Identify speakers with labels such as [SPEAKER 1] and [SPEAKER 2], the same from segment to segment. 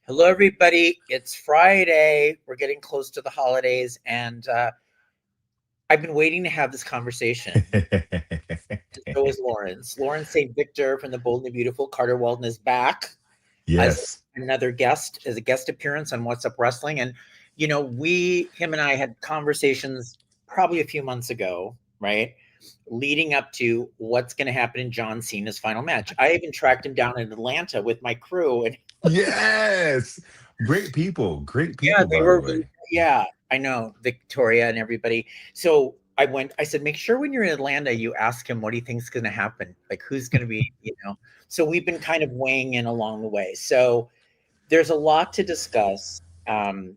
[SPEAKER 1] Hello, everybody. It's Friday. We're getting close to the holidays, and I've been waiting to have this conversation. So is Lawrence. Lawrence St. Victor from the Bold and the Beautiful. Carter Walton is back as
[SPEAKER 2] Yes.
[SPEAKER 1] another guest, as a guest appearance on What's Up Wrestling. And, him and I had conversations probably a few months ago, right? Leading up to what's going to happen in John Cena's final match. I even tracked him down in Atlanta with my crew, and
[SPEAKER 2] Yes. Great people. Great
[SPEAKER 1] yeah,
[SPEAKER 2] people,
[SPEAKER 1] they
[SPEAKER 2] by the
[SPEAKER 1] were
[SPEAKER 2] way.
[SPEAKER 1] yeah, I know, Victoria and everybody. So I said, make sure when you're in Atlanta, you ask him what he thinks gonna happen. Like who's gonna be. So we've been kind of weighing in along the way. So there's a lot to discuss. But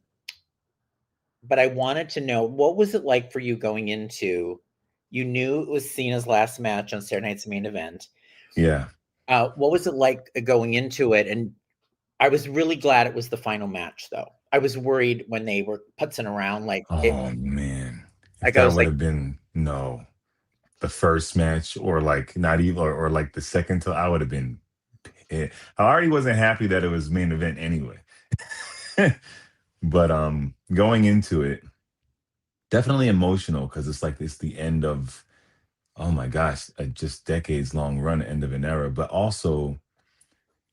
[SPEAKER 1] I wanted to know what was it like for you going into you knew it was Cena's last match on Saturday Night's Main Event.
[SPEAKER 2] Yeah.
[SPEAKER 1] What was it like going into it? And I was really glad it was the final match, though. I was worried when they were putzing around,
[SPEAKER 2] Oh man. If
[SPEAKER 1] I
[SPEAKER 2] that
[SPEAKER 1] was
[SPEAKER 2] would
[SPEAKER 1] like,
[SPEAKER 2] have been the first match or like not even or like the second till I would have been I already wasn't happy that it was main event anyway. But going into it, definitely emotional because it's like it's the end of oh my gosh, a just decades long run, end of an era, but also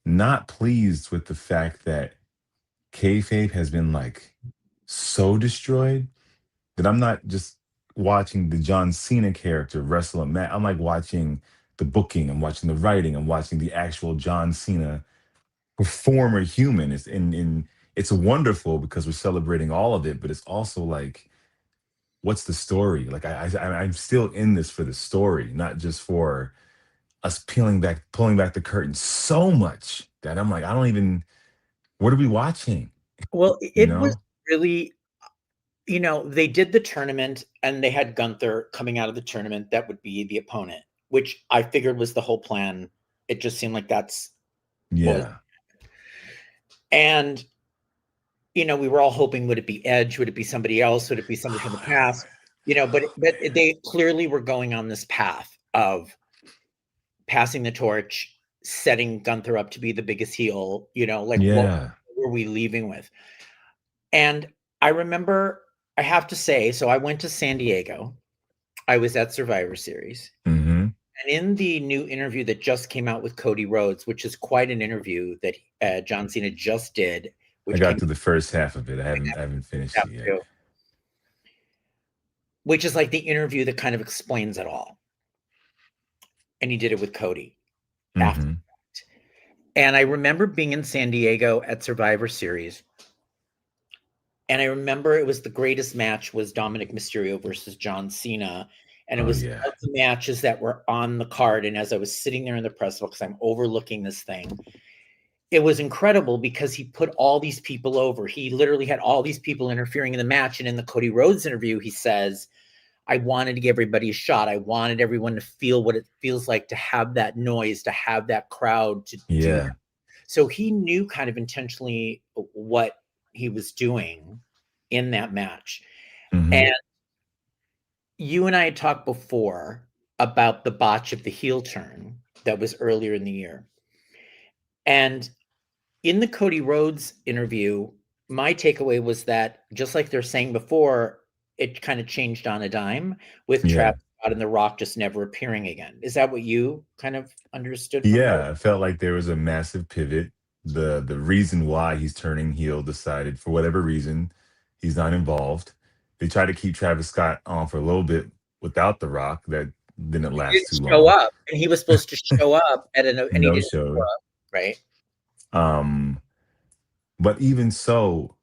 [SPEAKER 2] not pleased with the fact that kayfabe has been like so destroyed that I'm not just watching the John Cena character wrestle a match. I'm like watching the booking, I'm watching the writing, I'm watching the actual John Cena performer human. It's wonderful because we're celebrating all of it, but it's also like, what's the story? Like I'm still in this for the story, not just for us pulling back the curtain so much that I'm like, I don't even. What are we watching?
[SPEAKER 1] well,
[SPEAKER 2] You
[SPEAKER 1] it was
[SPEAKER 2] know?
[SPEAKER 1] really, they did the tournament and they had Gunther coming out of the tournament that would be the opponent, which I figured was the whole plan. It just seemed like that's what was,
[SPEAKER 2] Yeah.
[SPEAKER 1] and we were all hoping, would it be Edge? Would it be somebody else? Would it be somebody from the past? But they clearly were going on this path of passing the torch, setting Gunther up to be the biggest heel. Like what
[SPEAKER 2] Yeah.
[SPEAKER 1] were we leaving with? And I remember, I have to say, so I went to San Diego. I was at Survivor Series.
[SPEAKER 2] Hmm.
[SPEAKER 1] And in the new interview that just came out with Cody Rhodes, which is quite an interview that John Cena just did,
[SPEAKER 2] I
[SPEAKER 1] which
[SPEAKER 2] got
[SPEAKER 1] came
[SPEAKER 2] through the first half of it. I haven't finished
[SPEAKER 1] out
[SPEAKER 2] it yet.
[SPEAKER 1] too, which is like the interview that kind of explains it all. And he did it with Cody after.
[SPEAKER 2] Hmm.
[SPEAKER 1] And I remember being in San Diego at Survivor Series. And I remember it was the greatest match was Dominic Mysterio versus John Cena. And it
[SPEAKER 2] Oh
[SPEAKER 1] was
[SPEAKER 2] yeah.
[SPEAKER 1] of the matches that were on the card. And as I was sitting there in the press box, I'm overlooking this thing. It was incredible because he put all these people over. He literally had all these people interfering in the match. And in the Cody Rhodes interview, he says, I wanted to give everybody a shot. I wanted everyone to feel what it feels like to have that noise, to have that crowd, to do that.
[SPEAKER 2] Yeah.
[SPEAKER 1] So he knew kind of intentionally what he was doing in that match.
[SPEAKER 2] Hmm.
[SPEAKER 1] And you and I had talked before about the botch of the heel turn that was earlier in the year. And in the Cody Rhodes interview, my takeaway was that just like they're saying before, it kind of changed on a dime with
[SPEAKER 2] Yeah.
[SPEAKER 1] Travis Scott and The Rock just never appearing again. Is that what you kind of understood from her?
[SPEAKER 2] Yeah. I felt like there was a massive pivot. The reason why he's turning heel decided for whatever reason he's not involved. They tried to keep Travis Scott on for a little bit without The Rock. That didn't
[SPEAKER 1] He
[SPEAKER 2] last
[SPEAKER 1] didn't
[SPEAKER 2] too
[SPEAKER 1] show
[SPEAKER 2] long.
[SPEAKER 1] up, and he was supposed to show up and he
[SPEAKER 2] No
[SPEAKER 1] didn't show
[SPEAKER 2] show.
[SPEAKER 1] up, right?
[SPEAKER 2] Um, but even so,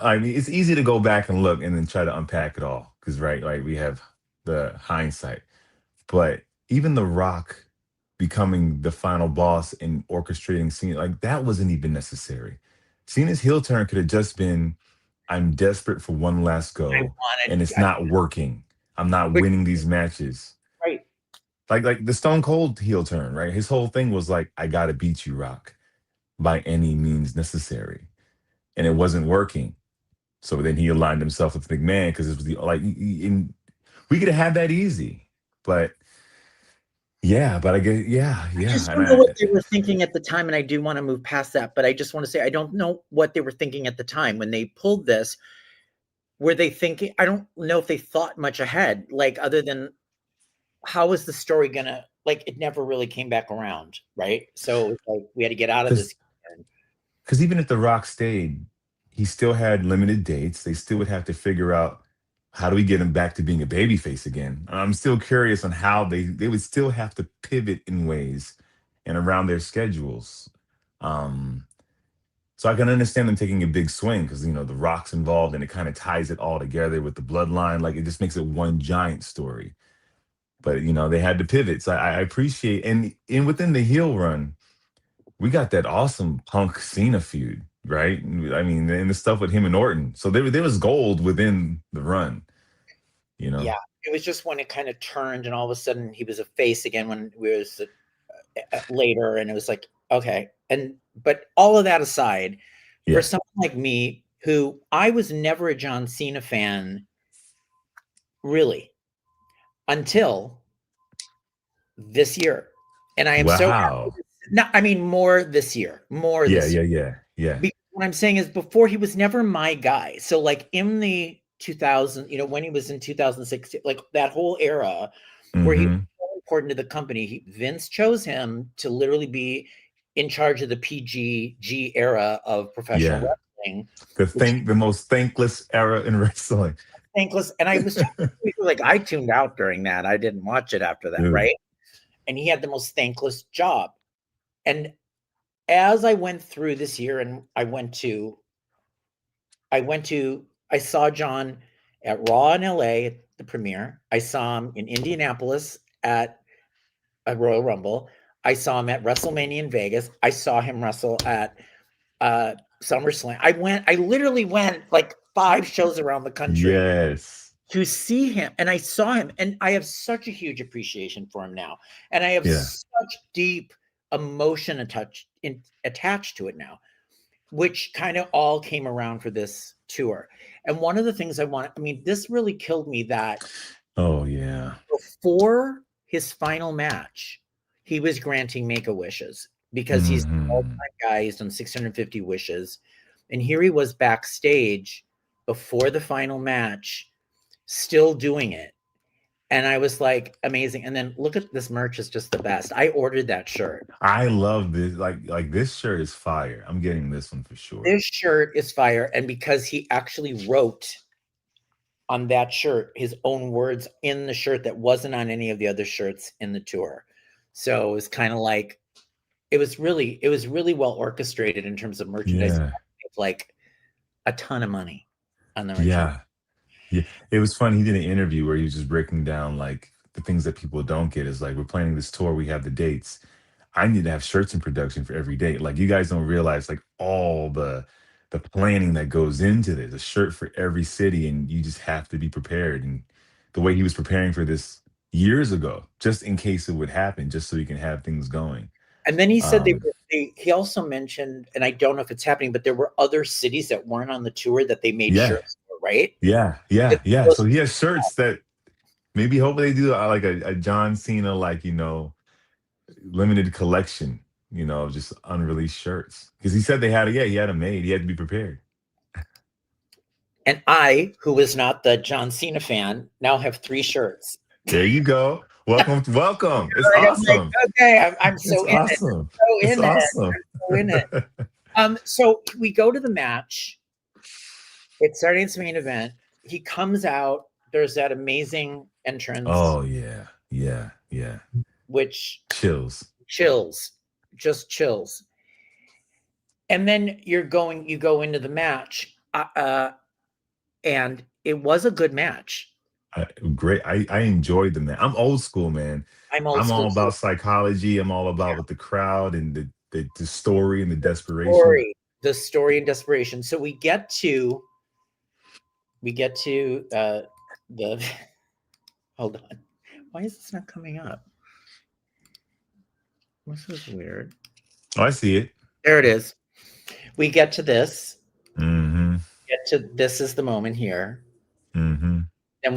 [SPEAKER 2] I mean, it's easy to go back and look and then try to unpack it all because, right, like we have the hindsight. But even The Rock becoming the final boss and orchestrating Cena, like that wasn't even necessary. Cena's heel turn could have just been, I'm desperate for one last
[SPEAKER 1] I
[SPEAKER 2] go, and
[SPEAKER 1] wanted
[SPEAKER 2] it's not working. I'm not
[SPEAKER 1] which
[SPEAKER 2] winning these matches.
[SPEAKER 1] right.
[SPEAKER 2] Like the Stone Cold heel turn, right? His whole thing was like, I gotta beat you, Rock, by any means necessary. And it wasn't working. So then he aligned himself with McMahon because it was the like in we could have had that easy. But Yeah, but I get yeah,
[SPEAKER 1] I
[SPEAKER 2] yeah.
[SPEAKER 1] just
[SPEAKER 2] And
[SPEAKER 1] don't know what they were thinking at the time, and I do want to move past that, but I just want to say I don't know what they were thinking at the time when they pulled this. Were they thinking? I don't know if they thought much ahead, like other than how is the story gonna like it never really came back around, right? So it's like we had to get out of
[SPEAKER 2] because
[SPEAKER 1] this.
[SPEAKER 2] even if The Rock stayed, he still had limited dates. They still would have to figure out how do we get him back to being a babyface again. I'm still curious on how they would still have to pivot in ways and around their schedules. Um, so I can understand them taking a big swing because The Rock's involved and it kind of ties it all together with the bloodline. Like it just makes it one giant story. But they had to pivot. So I appreciate and in within the heel run we got that awesome Punk Cena feud, right? I mean, and the stuff with him and Orton. So there was gold within the run, you know?
[SPEAKER 1] Yeah, it was just when it kind of turned, and all of a sudden he was a face again when we was later, and it was like okay, and but all of that aside, for
[SPEAKER 2] Yeah.
[SPEAKER 1] someone like me who I was never a John Cena fan, really, until this year, and I am so happy.
[SPEAKER 2] Wow.
[SPEAKER 1] No, I mean more this year, more
[SPEAKER 2] Yeah,
[SPEAKER 1] this year.
[SPEAKER 2] yeah, yeah, yeah.
[SPEAKER 1] Because what I'm saying is before he was never my guy. So like in the 2000, when he was in 2016, like that whole era where he was
[SPEAKER 2] Hmm.
[SPEAKER 1] so important to the company, Vince chose him to literally be in charge of the PGG era of professional
[SPEAKER 2] Yeah.
[SPEAKER 1] wrestling, which
[SPEAKER 2] The most thankless era in wrestling.
[SPEAKER 1] thankless. And I was like, I tuned out during that. I didn't watch it after that,
[SPEAKER 2] Dude.
[SPEAKER 1] right? And he had the most thankless job. And as I went through this year and I saw John at Raw in LA at the premiere. I saw him in Indianapolis at a Royal Rumble. I saw him at WrestleMania in Vegas. I saw him wrestle at SummerSlam. I literally went like 5 shows around the country
[SPEAKER 2] Yes.
[SPEAKER 1] to see him, and I saw him, and I have such a huge appreciation for him now, and I have
[SPEAKER 2] Yeah.
[SPEAKER 1] such deep emotion attached to it now, which kind of all came around for this tour. And one of the things I mean, this really killed me that
[SPEAKER 2] Oh yeah.
[SPEAKER 1] before his final match, he was granting make-a-wishes because he's an
[SPEAKER 2] Hmm.
[SPEAKER 1] all-time guy. He's done 650 wishes. And here he was backstage before the final match, still doing it. And I was like, amazing. And then look at this merch is just the best. I ordered that shirt.
[SPEAKER 2] I love this. Like this shirt is fire. I'm getting this one for sure.
[SPEAKER 1] This shirt is fire. And because he actually wrote on that shirt his own words in the shirt that wasn't on any of the other shirts in the tour. So it was kind of like it was really well orchestrated in terms of merchandise.
[SPEAKER 2] Yeah.
[SPEAKER 1] Like a ton of money on the merchandise.
[SPEAKER 2] Yeah. Yeah, it was fun. He did an interview where he was just breaking down like the things that people don't get is like we're planning this tour, we have the dates. I need to have shirts in production for every date. Like you guys don't realize like all the planning that goes into this. A shirt for every city, and you just have to be prepared. And the way he was preparing for this years ago, just in case it would happen, just so he can have things going.
[SPEAKER 1] And then he said
[SPEAKER 2] Um,
[SPEAKER 1] he also mentioned, and I don't know if it's happening, but there were other cities that weren't on the tour that they made
[SPEAKER 2] yeah,
[SPEAKER 1] shirts for, right?
[SPEAKER 2] yeah,
[SPEAKER 1] That
[SPEAKER 2] yeah, yeah.
[SPEAKER 1] was
[SPEAKER 2] So he has shirts that maybe hopefully they do like a John Cena like limited collection, of just unreleased shirts. Because he said he had them made. He had to be prepared.
[SPEAKER 1] and I, who was not the John Cena fan, now have 3 shirts.
[SPEAKER 2] There you go. Welcome, welcome. It's
[SPEAKER 1] Like, I'm like,
[SPEAKER 2] awesome.
[SPEAKER 1] okay, I'm
[SPEAKER 2] It's
[SPEAKER 1] so in it,
[SPEAKER 2] awesome.
[SPEAKER 1] so
[SPEAKER 2] It's
[SPEAKER 1] in it,
[SPEAKER 2] awesome.
[SPEAKER 1] so in it. So we go to the match. It's Saturday's main event. He comes out. There's that amazing entrance,
[SPEAKER 2] Oh yeah, yeah, yeah.
[SPEAKER 1] which
[SPEAKER 2] Chills.
[SPEAKER 1] chills, just chills. And then you go into the match, and it was a good match.
[SPEAKER 2] Great. I enjoyed the man. I'm old school, man.
[SPEAKER 1] I'm old
[SPEAKER 2] I'm
[SPEAKER 1] school
[SPEAKER 2] all
[SPEAKER 1] too.
[SPEAKER 2] about psychology. I'm all about with the crowd and the story and the desperation.
[SPEAKER 1] The story and desperation. So we get to the hold on. Why is this not coming up? This is weird.
[SPEAKER 2] Oh, I see it.
[SPEAKER 1] There it is. We get to this.
[SPEAKER 2] Mm-hmm.
[SPEAKER 1] This is the moment here.
[SPEAKER 2] Mm-hmm.
[SPEAKER 1] Then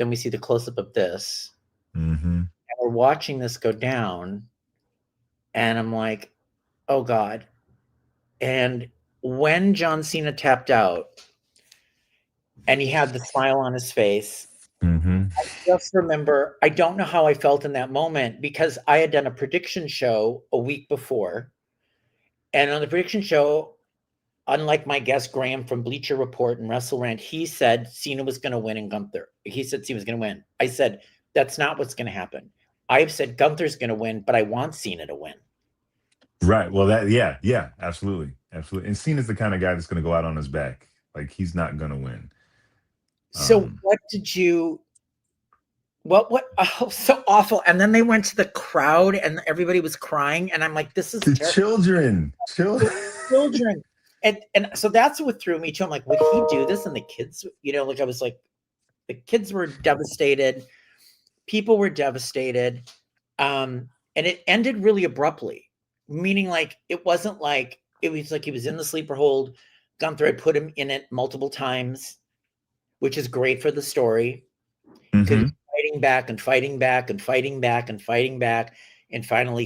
[SPEAKER 1] we see the close up of this.
[SPEAKER 2] Mm-hmm.
[SPEAKER 1] And we're watching this go down, and I'm like, oh God. And when John Cena tapped out and he had the smile on his face,
[SPEAKER 2] Mm-hmm.
[SPEAKER 1] just remember, I don't know how I felt in that moment because I had done a prediction show a week before. And on the prediction show, unlike my guest Graham from Bleacher Report and WrestleRant, he said Cena was going to win and Gunther. He said Cena was going to win. I said, that's not what's going to happen. I've said Gunther's going to win, but I want Cena to win.
[SPEAKER 2] Right. Well, yeah, absolutely. Absolutely. And Cena's the kind of guy that's going to go out on his back. Like, he's not going to win.
[SPEAKER 1] So what did you, what, oh, so awful. And then they went to the crowd and everybody was crying. And I'm like, this is
[SPEAKER 2] The
[SPEAKER 1] terrible. Children. And so that's what threw me too. I'm like, would he do this? And the kids, like I was like, the kids were devastated. People were devastated. And it ended really abruptly, meaning like, it wasn't like, it was like he was in the sleeper hold. Gunther had put him in it multiple times, which is great for the story. Because he's fighting back and fighting back and fighting back and fighting back. And finally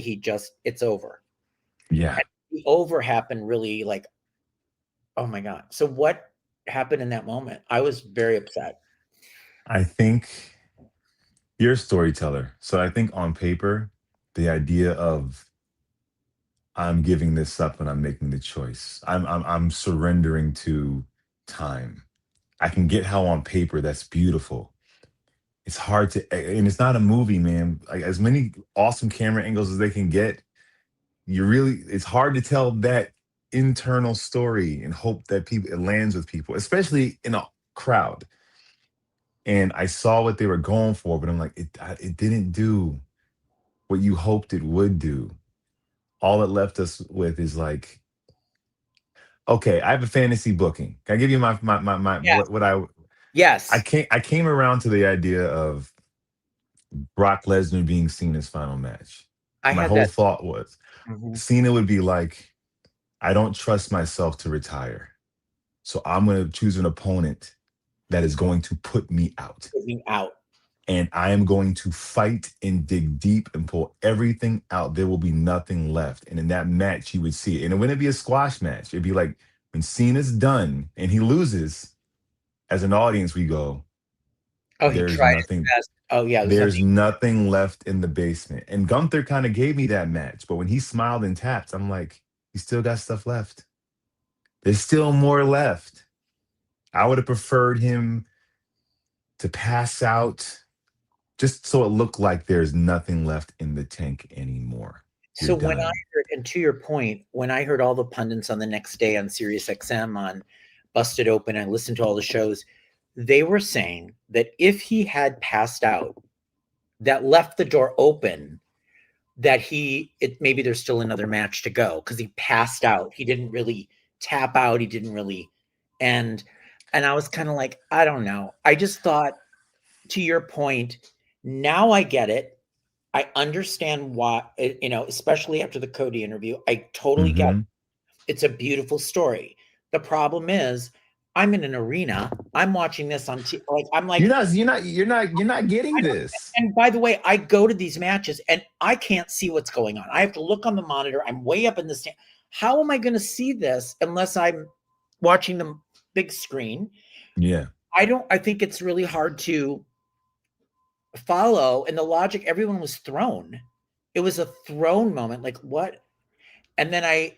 [SPEAKER 1] it's over.
[SPEAKER 2] Yeah.
[SPEAKER 1] And the over happened really like, oh my God. So what happened in that moment? I was very upset.
[SPEAKER 2] I think you're a storyteller. So I think on paper, the idea of I'm giving this up and I'm making the choice. I'm surrendering to time. I can get how on paper that's beautiful. It's hard to, and it's not a movie, man. Like, as many awesome camera angles as they can get, it's hard to tell that internal story and hope that it lands with people, especially in a crowd. And I saw what they were going for, but I'm like, it didn't do what you hoped it would do. All it left us with is like, okay, I have a fantasy booking. Can I give you my
[SPEAKER 1] Yes.
[SPEAKER 2] what I
[SPEAKER 1] Yes.
[SPEAKER 2] I came around to the idea of Brock Lesnar being Cena's final match. My whole thought was Cena would be like, I don't trust myself to retire. So I'm going to choose an opponent that is going to put me out. And I am going to fight and dig deep and pull everything out. There will be nothing left. And in that match, you would see it. And it wouldn't be a squash match. It'd be like when Cena's done and he loses, as an audience, we go,
[SPEAKER 1] oh, he
[SPEAKER 2] there's
[SPEAKER 1] tried
[SPEAKER 2] nothing.
[SPEAKER 1] his best. Oh, yeah.
[SPEAKER 2] There's nothing left in the basement. And Gunther kind of gave me that match. But when he smiled and tapped, I'm like, he still got stuff left. There's still more left. I would have preferred him to pass out just so it looked like there's nothing left in the tank anymore.
[SPEAKER 1] So when I heard, and to your point, when I heard all the pundits on the next day on Sirius XM on Busted Open, I listened to all the shows, they were saying that if he had passed out, that left the door open, that maybe there's still another match to go because he passed out. He didn't really tap out. He didn't really, and I was kind of like, I don't know. I just thought, to your point, now I get it. I understand why, especially after the Cody interview, I totally get it. It's a beautiful story. The problem is, I'm in an arena. I'm watching this on TV. Like, I'm like,
[SPEAKER 2] you're not getting this.
[SPEAKER 1] And by the way, I go to these matches and I can't see what's going on. I have to look on the monitor. I'm way up in the stand. How am I going to see this unless I'm watching the big screen?
[SPEAKER 2] Yeah.
[SPEAKER 1] I think it's really hard to follow. And the logic, everyone was thrown. It was a thrown moment. Like, what? And then I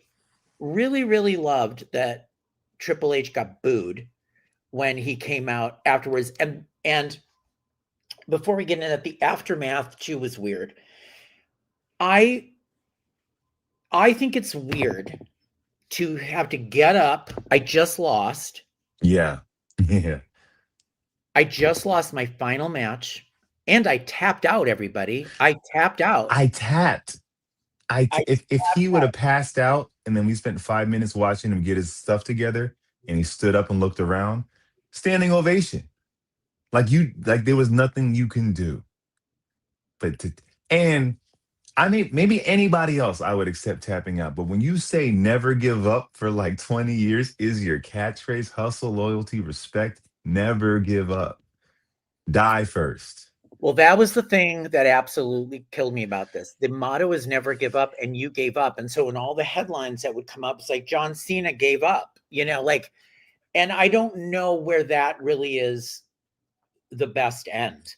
[SPEAKER 1] really, really loved that Triple H got booed when he came out afterwards. And before we get into that, the aftermath too was weird. I think it's weird to have to get up. I just lost.
[SPEAKER 2] Yeah. Yeah.
[SPEAKER 1] I just lost my final match. And I tapped out, everybody. I tapped out.
[SPEAKER 2] If he would have passed out and then we spent 5 minutes watching him get his stuff together and he stood up and looked around, standing ovation. Like there was nothing you can do. And I mean, maybe anybody else I would accept tapping out. But when you say never give up for like 20 years is your catchphrase, hustle, loyalty, respect, never give up. Die first.
[SPEAKER 1] Well, that was the thing that absolutely killed me about this. The motto is never give up, and you gave up. And so in all the headlines that would come up, it's like John Cena gave up, like, and I don't know where that really is the best end.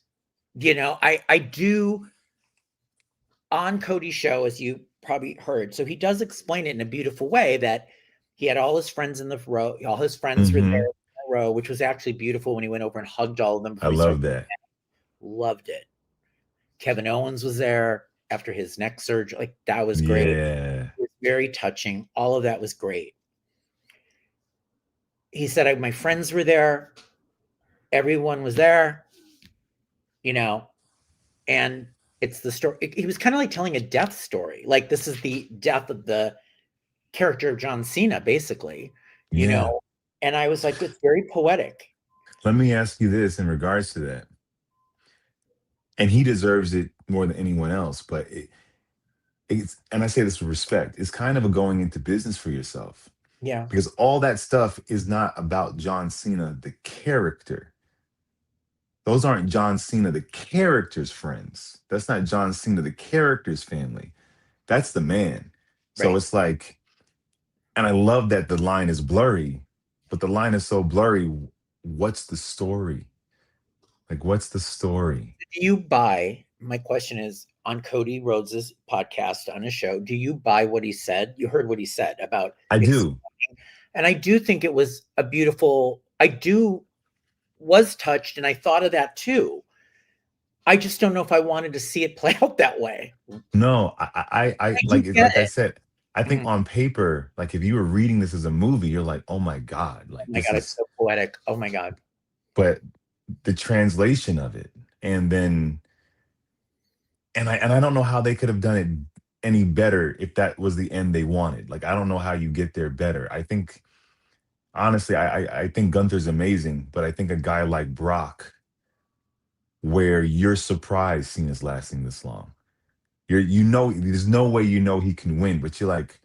[SPEAKER 1] I do on Cody's show, as you probably heard. So he does explain it in a beautiful way that he had all his friends in the row, all his friends were there
[SPEAKER 2] Hmm.
[SPEAKER 1] in the row, which was actually beautiful when he went over and hugged all of them
[SPEAKER 2] I
[SPEAKER 1] before he started.
[SPEAKER 2] love that.
[SPEAKER 1] Loved it. Kevin Owens was there after his neck surgery. Like, that was great.
[SPEAKER 2] Yeah.
[SPEAKER 1] It was very touching. All of that was great. He said, my friends were there. Everyone was there, you know, and it's the story. He was kind of like telling a death story. Like, this is the death of the character of John Cena, basically, you
[SPEAKER 2] Yeah.
[SPEAKER 1] know. And I was like, it's very poetic.
[SPEAKER 2] Let me ask you this in regards to that. And he deserves it more than anyone else, but it's, and I say this with respect, it's kind of a going into business for yourself,
[SPEAKER 1] Yeah.
[SPEAKER 2] because all that stuff is not about John Cena, the character. Those aren't John Cena, the character's friends. That's not John Cena, the character's family. That's the man. So
[SPEAKER 1] Right.
[SPEAKER 2] it's like, and I love that the line is blurry, but the line is so blurry. What's the story? Like, what's the story?
[SPEAKER 1] Do you buy, my question is, on Cody Rhodes's podcast on his show, do you buy what he said? You heard what he said about
[SPEAKER 2] I
[SPEAKER 1] explaining,
[SPEAKER 2] do.
[SPEAKER 1] and I do think it was a beautiful, was touched, and I thought of that too. I just don't know if I wanted to see it play out that way.
[SPEAKER 2] No,
[SPEAKER 1] I do
[SPEAKER 2] like it,
[SPEAKER 1] get
[SPEAKER 2] like I
[SPEAKER 1] it.
[SPEAKER 2] said, I think
[SPEAKER 1] Mhm.
[SPEAKER 2] on paper, like if you were reading this as a movie, you're like, oh my God,
[SPEAKER 1] Oh
[SPEAKER 2] like
[SPEAKER 1] my
[SPEAKER 2] this
[SPEAKER 1] God, it's
[SPEAKER 2] is,
[SPEAKER 1] so poetic. Oh my God.
[SPEAKER 2] but the translation of it, and then, and I don't know how they could have done it any better if that was the end they wanted. Like, I don't know how you get there better. I think honestly, I think Gunther's amazing, but I think a guy like Brock, where you're surprised Cena's lasting this long. There's no way he can win, but you're like,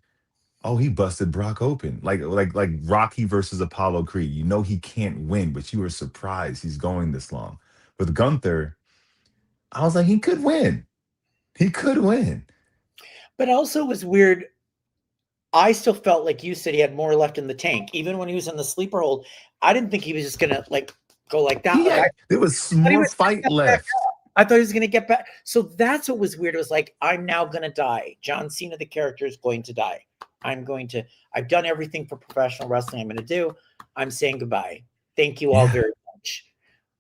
[SPEAKER 2] oh, he busted Brock open. Like Rocky versus Apollo Creed. You know he can't win, but you were surprised he's going this long. With Gunther, I was like, he could win. He could win.
[SPEAKER 1] But also it was weird. I still felt like you said he had more left in the tank. Even when he was in the sleeper hold, I didn't think he was just gonna like go like that. Like,
[SPEAKER 2] There was
[SPEAKER 1] thought he
[SPEAKER 2] more
[SPEAKER 1] was
[SPEAKER 2] fight
[SPEAKER 1] gonna get back
[SPEAKER 2] left.
[SPEAKER 1] up. I thought he was gonna get back. So that's what was weird. It was like, I'm now gonna die. John Cena, the character, is going to die. I've done everything for professional wrestling I'm gonna do. I'm saying goodbye. Thank you all
[SPEAKER 2] Yeah.
[SPEAKER 1] very much.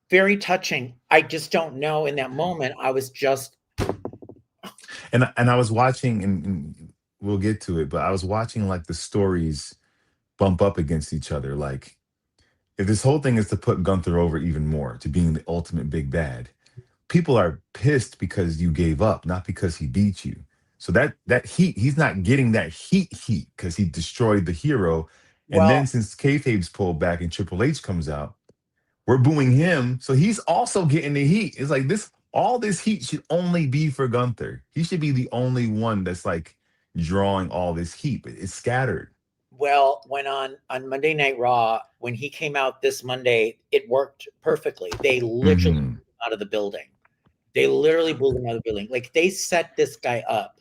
[SPEAKER 1] Very touching. I just don't know. In that moment, I was just
[SPEAKER 2] And I was watching, and we'll get to it, but I was watching like the stories bump up against each other. Like, if this whole thing is to put Gunther over even more, to being the ultimate big bad, people are pissed because you gave up, not because he beat you. So that heat, he's not getting that heat because he destroyed the hero. And then
[SPEAKER 1] well.
[SPEAKER 2] since kayfabe's pulled back and Triple H comes out, we're booing him, so he's also getting the heat. It's like this, all this heat should only be for Gunther. He should be the only one that's like drawing all this heat, but it's scattered.
[SPEAKER 1] Well, when on Monday Night Raw, when he came out this Monday, it worked perfectly. They literally
[SPEAKER 2] Hmm.
[SPEAKER 1] blew him out of the building. They literally blew him out of the building. Like, they set this guy up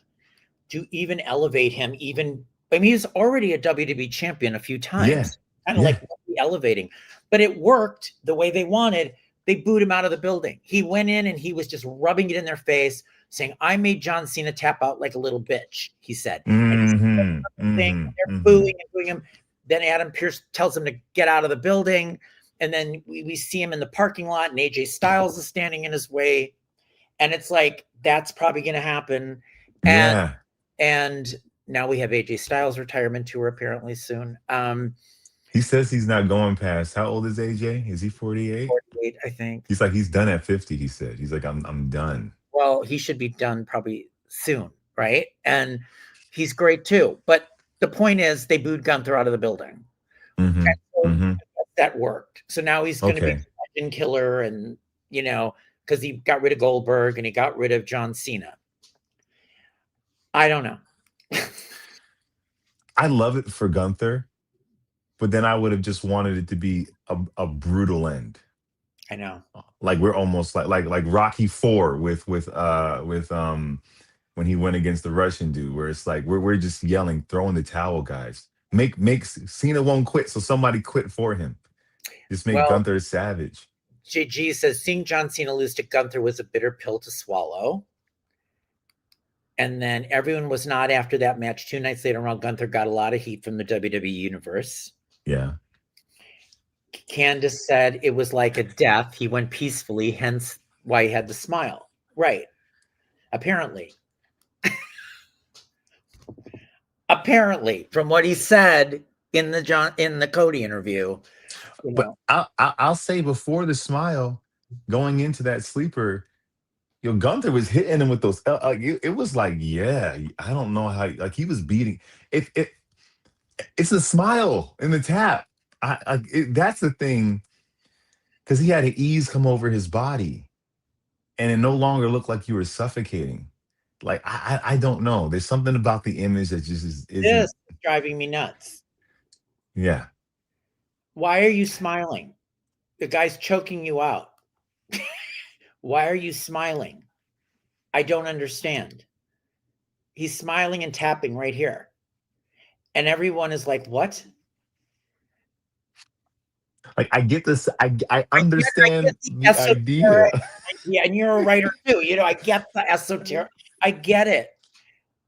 [SPEAKER 1] to even elevate him. Even, I mean, he's already a WWE champion a few
[SPEAKER 2] Yeah,
[SPEAKER 1] times, kind of
[SPEAKER 2] yeah,
[SPEAKER 1] like elevating, but it worked the way they wanted. They booed him out of the building. He went in and he was just rubbing it in their face, saying, "I made John Cena tap out like a little bitch," he said. And he said thing, they're booing and booing him. Then Adam Pearce tells him to get out of the building. And then we see him in the parking lot, and AJ Styles is standing in his way. And it's like, that's probably going to happen. And
[SPEAKER 2] yeah.
[SPEAKER 1] and now we have AJ Styles retirement tour apparently soon.
[SPEAKER 2] He says he's not going past. How old is AJ? Is he 48?
[SPEAKER 1] 48, I think.
[SPEAKER 2] He's like, he's done at 50. He said, he's like, I'm done.
[SPEAKER 1] Well, he should be done probably soon, right? And he's great too. But the point is, they booed Gunther out of the building.
[SPEAKER 2] Hmm.
[SPEAKER 1] And so
[SPEAKER 2] Hmm.
[SPEAKER 1] that worked. So now he's going to be
[SPEAKER 2] Okay.
[SPEAKER 1] the legend killer, and because he got rid of Goldberg and he got rid of John Cena. I don't know.
[SPEAKER 2] I love it for Gunther, but then I would have just wanted it to be a brutal end.
[SPEAKER 1] I know.
[SPEAKER 2] Like we're almost like Rocky Four with when he went against the Russian dude, where it's like we're just yelling, throwing the towel, guys. Make Cena won't quit, so somebody quit for him. Just make
[SPEAKER 1] Well,
[SPEAKER 2] Gunther savage.
[SPEAKER 1] JG says seeing John Cena lose to Gunther was a bitter pill to swallow. And then everyone was not after that match. 2 nights later on, Gunther got a lot of heat from the WWE Universe.
[SPEAKER 2] Yeah.
[SPEAKER 1] Candace said it was like a death. He went peacefully, hence why he had the smile. Right. Apparently. Apparently, from what he said in the Cody interview.
[SPEAKER 2] But I'll say before the smile, going into that sleeper, Gunther was hitting him with those. It was like, yeah, I don't know how. Like he was beating. It's a smile in the tap. That's the thing, because he had an ease come over his body, and it no longer looked like you were suffocating. Like I don't know. There's something about the image that just isn't.
[SPEAKER 1] This is driving me nuts.
[SPEAKER 2] Yeah.
[SPEAKER 1] Why are you smiling? The guy's choking you out. Why are you smiling? I don't understand. He's smiling and tapping right here. And everyone is like, what?
[SPEAKER 2] Like I get this. I understand
[SPEAKER 1] I
[SPEAKER 2] the
[SPEAKER 1] get
[SPEAKER 2] idea.
[SPEAKER 1] yeah, and you're a writer too. I get the esoteric. I get it.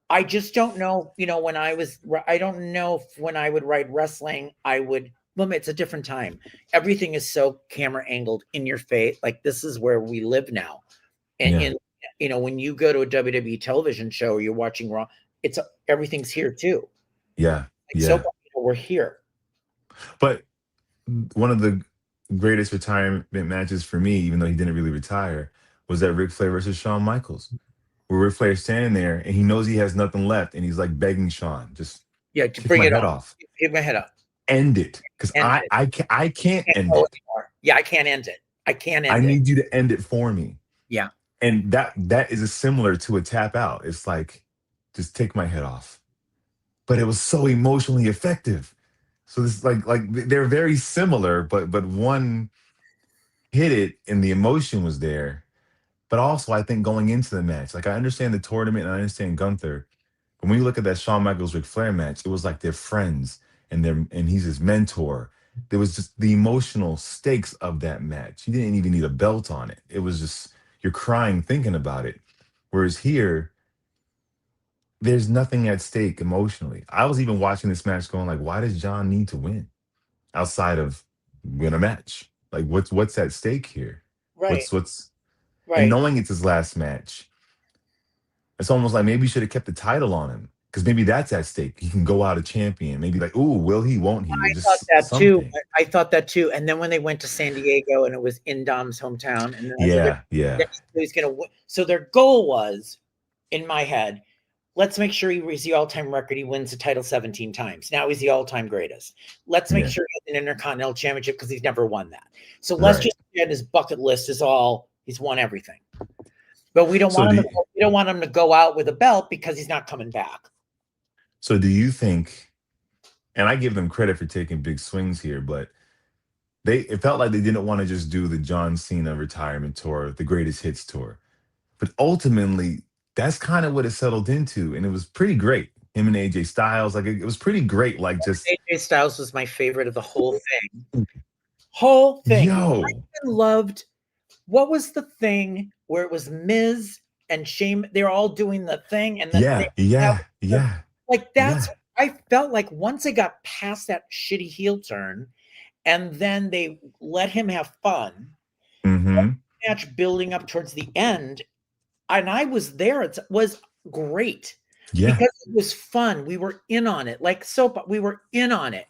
[SPEAKER 1] I just don't know. I don't know if when I would write wrestling, well, it's a different time. Everything is so camera angled in your face. Like this is where we live now. And when you go to a WWE television show or you're watching Raw, everything's here too.
[SPEAKER 2] Yeah.
[SPEAKER 1] So we're here.
[SPEAKER 2] But one of the greatest retirement matches for me, even though he didn't really retire, was that Ric Flair versus Shawn Michaels, where Ric Flair's standing there and he knows he has nothing left, and he's like begging Shawn, just
[SPEAKER 1] to
[SPEAKER 2] take
[SPEAKER 1] bring
[SPEAKER 2] my
[SPEAKER 1] it
[SPEAKER 2] head
[SPEAKER 1] on.
[SPEAKER 2] off,
[SPEAKER 1] Hit my head up,
[SPEAKER 2] end it, because I can't end it.
[SPEAKER 1] Yeah, I can't end it. I can't end
[SPEAKER 2] I
[SPEAKER 1] it.
[SPEAKER 2] need you to end it for me.
[SPEAKER 1] Yeah,
[SPEAKER 2] and that is similar to a tap out. It's like, just take my head off, but it was so emotionally effective. So this like they're very similar, but one hit it and the emotion was there. But also, I think going into the match, like I understand the tournament and I understand Gunther, but when you look at that Shawn Michaels Ric Flair match, it was like they're friends and he's his mentor. There was just the emotional stakes of that match. He didn't even need a belt on it. It was just you're crying thinking about it. Whereas here, there's nothing at stake emotionally. I was even watching this match going like, why does John need to win outside of win a match? Like what's at stake here?
[SPEAKER 1] right,
[SPEAKER 2] What's and
[SPEAKER 1] right.
[SPEAKER 2] knowing it's his last match, it's almost like maybe you should have kept the title on him, because maybe that's at stake. He can go out a champion. Maybe like, ooh, will he? Won't he? Or
[SPEAKER 1] I thought
[SPEAKER 2] just
[SPEAKER 1] that too.
[SPEAKER 2] something.
[SPEAKER 1] I thought that too. And then when they went to San Diego and it was in Dom's hometown, and then he's going to win. So their goal was, in my head, let's make sure he's the all-time record. He wins the title 17 times. Now he's the all-time greatest. Let's make sure he has an Intercontinental Championship because he's never won that. So let's just get his bucket list is all he's won everything. But we don't want him to go out with a belt because he's not coming back.
[SPEAKER 2] So do you think, and I give them credit for taking big swings here, but it felt like they didn't want to just do the John Cena retirement tour, the greatest hits tour. But ultimately, that's kind of what it settled into. And it was pretty great. Him and AJ Styles, like it was pretty great. Like just
[SPEAKER 1] AJ Styles was my favorite of the whole thing. Whole thing.
[SPEAKER 2] Yo.
[SPEAKER 1] I loved, what was the thing where it was Miz and Shame? They're all doing the thing. And then like that's, I felt like once they got past that shitty heel turn and then they let him have fun, match building up towards the end, and I was there. It was great because it was fun. We were in on it, like soap. We were in on it.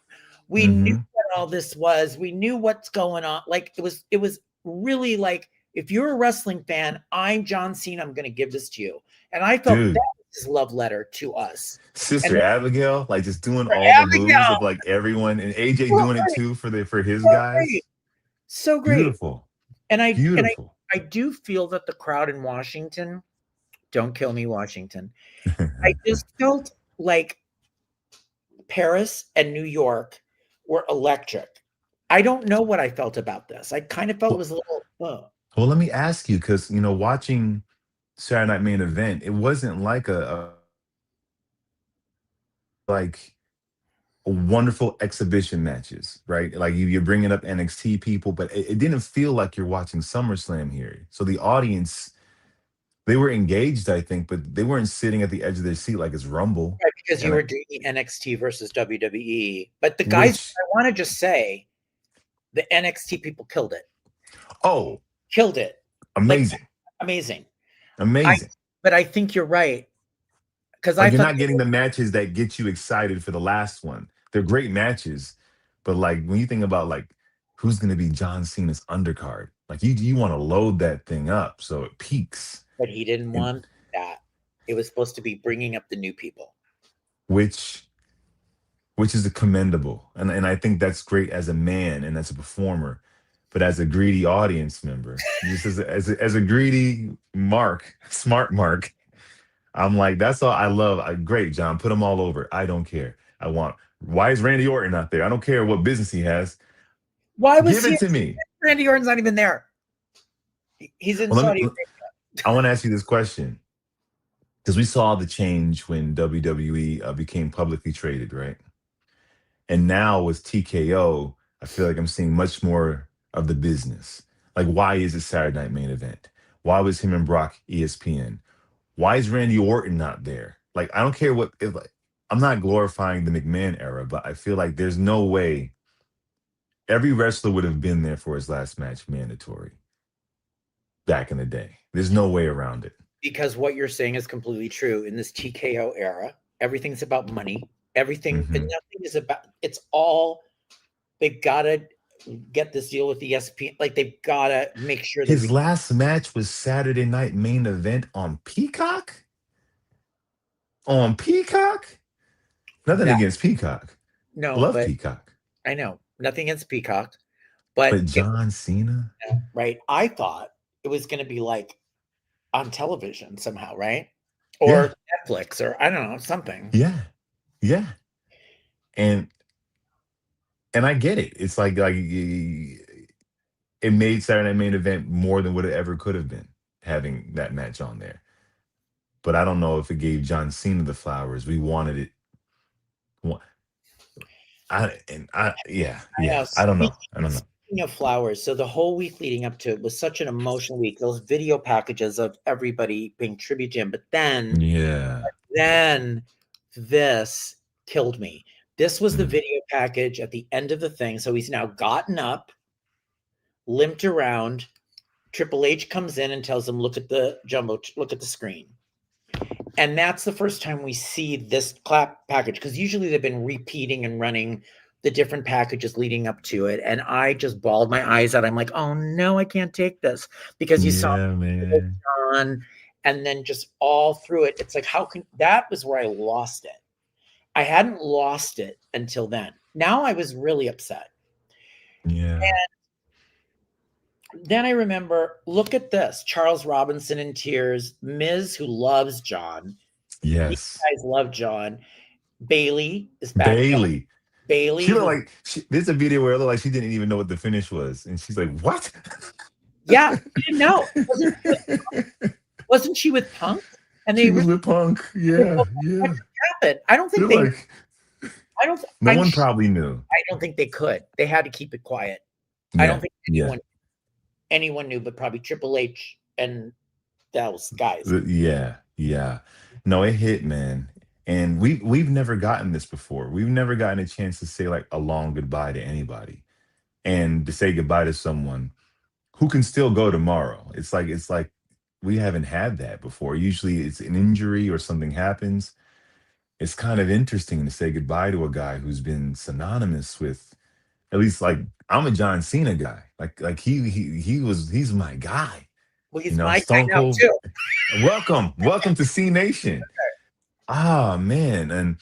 [SPEAKER 1] We knew what all this was. We knew what's going on. Like it was really like, if you're a wrestling fan, I'm John Cena, I'm going to give this to you. And I felt that was his love letter to us.
[SPEAKER 2] Sister Abigail, like just doing all the moves of like everyone, and AJ doing it too for his guys.
[SPEAKER 1] Great. So great.
[SPEAKER 2] Beautiful.
[SPEAKER 1] And I do feel that the crowd in Washington, don't kill me, Washington. I just felt like Paris and New York were electric. I don't know what I felt about this. I kind of felt it
[SPEAKER 2] Well,
[SPEAKER 1] was a little,
[SPEAKER 2] well, let me ask you, because watching Saturday Night Main Event, it wasn't like a like wonderful exhibition matches, right? Like you're bringing up NXT people, but it didn't feel like you're watching SummerSlam here. So the audience, they were engaged, I think, but they weren't sitting at the edge of their seat like it's Rumble.
[SPEAKER 1] right, because you
[SPEAKER 2] And
[SPEAKER 1] were doing NXT versus WWE. But the guys,
[SPEAKER 2] which,
[SPEAKER 1] I want to just say, the NXT people killed it.
[SPEAKER 2] oh,
[SPEAKER 1] Killed it. Like
[SPEAKER 2] amazing,
[SPEAKER 1] amazing. I
[SPEAKER 2] amazing.
[SPEAKER 1] but I think you're right. Because I
[SPEAKER 2] Like you're
[SPEAKER 1] thought
[SPEAKER 2] not getting the matches that get you excited for the last one. They're great matches, but like when you think about like who's going to be John Cena's undercard, like you want to load that thing up so it peaks.
[SPEAKER 1] but he didn't
[SPEAKER 2] And
[SPEAKER 1] want that. It was supposed to be bringing up the new people.
[SPEAKER 2] which which is commendable, and I think that's great as a man and as a performer, but as a greedy audience member, just as a greedy Mark, smart Mark, I'm like, that's all I love. Great, John, put them all over. I don't care. I want. Why is Randy Orton not there? I don't care what business he has.
[SPEAKER 1] Why was
[SPEAKER 2] Give
[SPEAKER 1] he?
[SPEAKER 2] it to me.
[SPEAKER 1] Randy Orton's not even there. He's in
[SPEAKER 2] Well,
[SPEAKER 1] Saudi.
[SPEAKER 2] I want to ask you this question, because we saw the change when WWE became publicly traded, right? And now with TKO, I feel like I'm seeing much more of the business. Like, why is it Saturday Night Main Event? Why was him and Brock ESPN? Why is Randy Orton not there? Like, I don't care what. If, like, I'm not glorifying the McMahon era, but I feel like there's no way every wrestler would have been there for his last match mandatory back in the day. There's no way around it.
[SPEAKER 1] Because what you're saying is completely true. In this TKO era, everything's about money. Everything, and
[SPEAKER 2] Hmm.
[SPEAKER 1] nothing is about. It's all they gotta get this deal with ESPN. Like they've gotta make sure they.
[SPEAKER 2] His last match was Saturday Night Main Event on Peacock. On Peacock? Nothing
[SPEAKER 1] That
[SPEAKER 2] against Peacock. I
[SPEAKER 1] no,
[SPEAKER 2] love
[SPEAKER 1] but
[SPEAKER 2] Peacock.
[SPEAKER 1] I know nothing against Peacock,
[SPEAKER 2] But
[SPEAKER 1] but it
[SPEAKER 2] John Cena?
[SPEAKER 1] right. I thought it was going to be like on television somehow, right?
[SPEAKER 2] Yeah,
[SPEAKER 1] Or Netflix, or I don't know, something.
[SPEAKER 2] yeah, yeah. And I get it. It's like it made Saturday Night Main Event more than what it ever could have been having that match on there. But I don't know if it gave John Cena the flowers. We wanted it. wa- yeah,
[SPEAKER 1] I
[SPEAKER 2] yeah.
[SPEAKER 1] know.
[SPEAKER 2] I don't know. I don't know.
[SPEAKER 1] Speaking of flowers, so the whole week leading up to it was such an emotional week. Those video packages of everybody paying tribute to him, but
[SPEAKER 2] Yeah.
[SPEAKER 1] then this killed me. This was the
[SPEAKER 2] Mm.
[SPEAKER 1] video package at the end of the thing. So he's now gotten up, limped around. Triple H comes in and tells him, "Look at the jumbo, look at the screen." And that's the first time we see this clap package, because usually they've been repeating and running the different packages leading up to it. And I just bawled my eyes out. I'm like, oh no, I can't take this. Because you saw
[SPEAKER 2] Yeah, man.
[SPEAKER 1] John, and then just all through it. It's like, how can that was where I lost it. I hadn't lost it until then. Now I was really upset.
[SPEAKER 2] Yeah.
[SPEAKER 1] Then I remember, look at this. Charles Robinson in tears, Miz, who loves John. These
[SPEAKER 2] Yes.
[SPEAKER 1] guys love John. Bailey is back.
[SPEAKER 2] Bailey.
[SPEAKER 1] Bailey,
[SPEAKER 2] She looked
[SPEAKER 1] who,
[SPEAKER 2] like there's a video where it looked like she didn't even know what the finish was, and she's like, "What?"
[SPEAKER 1] yeah, she didn't know. Wasn't she with Punk? And
[SPEAKER 2] She
[SPEAKER 1] they
[SPEAKER 2] was with Punk. Yeah,
[SPEAKER 1] what
[SPEAKER 2] yeah.
[SPEAKER 1] happened. I don't
[SPEAKER 2] They're
[SPEAKER 1] think they.
[SPEAKER 2] like,
[SPEAKER 1] I don't.
[SPEAKER 2] no one probably knew.
[SPEAKER 1] I don't think they could. They had to keep it quiet. I don't
[SPEAKER 2] Yeah,
[SPEAKER 1] think
[SPEAKER 2] yeah,
[SPEAKER 1] anyone knew, but probably Triple H and those guys.
[SPEAKER 2] yeah, yeah. No, it hit, man. And we've never gotten this before. We've never gotten a chance to say like a long goodbye to anybody, and to say goodbye to someone who can still go tomorrow. It's like we haven't had that before. Usually, it's an injury or something happens. It's kind of interesting to say goodbye to a guy who's been synonymous with, at least like I'm a John Cena guy. Like he's my guy.
[SPEAKER 1] Well, he's my guy
[SPEAKER 2] Stone
[SPEAKER 1] now
[SPEAKER 2] Cold.
[SPEAKER 1] too.
[SPEAKER 2] Welcome to C Nation. Ah man, and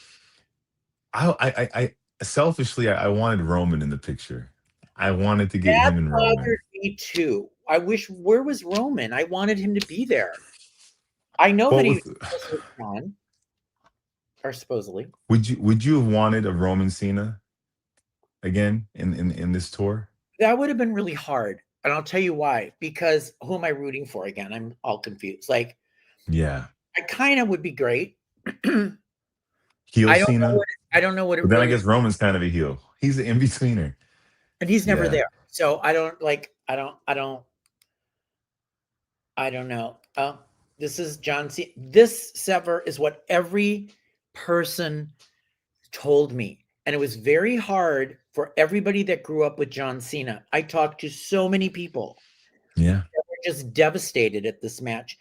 [SPEAKER 2] I selfishly I wanted Roman in the picture. I wanted to get
[SPEAKER 1] That
[SPEAKER 2] him and Roman.
[SPEAKER 1] bothered me too. I wish where was Roman? I wanted him to be there. I know
[SPEAKER 2] What
[SPEAKER 1] that he
[SPEAKER 2] was
[SPEAKER 1] was with John, or supposedly.
[SPEAKER 2] would you have wanted a Roman Cena? again in this tour?
[SPEAKER 1] That would have been really hard. And I'll tell you why. Because who am I rooting for again? I'm all confused. Like,
[SPEAKER 2] Yeah.
[SPEAKER 1] I kind of would be great.
[SPEAKER 2] Heel
[SPEAKER 1] I don't know
[SPEAKER 2] Cena.
[SPEAKER 1] what I don't know what it
[SPEAKER 2] But then I
[SPEAKER 1] really,
[SPEAKER 2] guess Roman's kind of a heel. He's the in-betweener.
[SPEAKER 1] and he's never
[SPEAKER 2] Yeah.
[SPEAKER 1] there. So I don't like I don't know. This is John Cena. This Sever is what every person told me. And it was very hard for everybody that grew up with John Cena. I talked to so many people
[SPEAKER 2] Yeah.
[SPEAKER 1] that were just devastated at this match,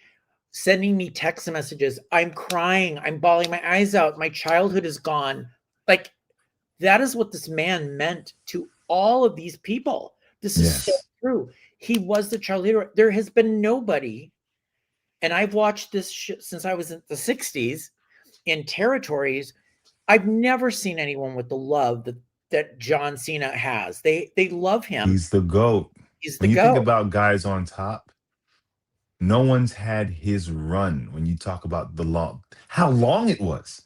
[SPEAKER 1] sending me text messages. I'm crying. I'm bawling my eyes out. My childhood is gone. Like, that is what this man meant to all of these people. This is so
[SPEAKER 2] Yes.
[SPEAKER 1] true. He was the child leader. There has been nobody, and I've watched this since I was in the 60s in territories. I've never seen anyone with the love that John Cena has. They love him.
[SPEAKER 2] He's the GOAT.
[SPEAKER 1] He's the
[SPEAKER 2] When you think
[SPEAKER 1] go.
[SPEAKER 2] about guys on top, no one's had his run. When you talk about how long it was.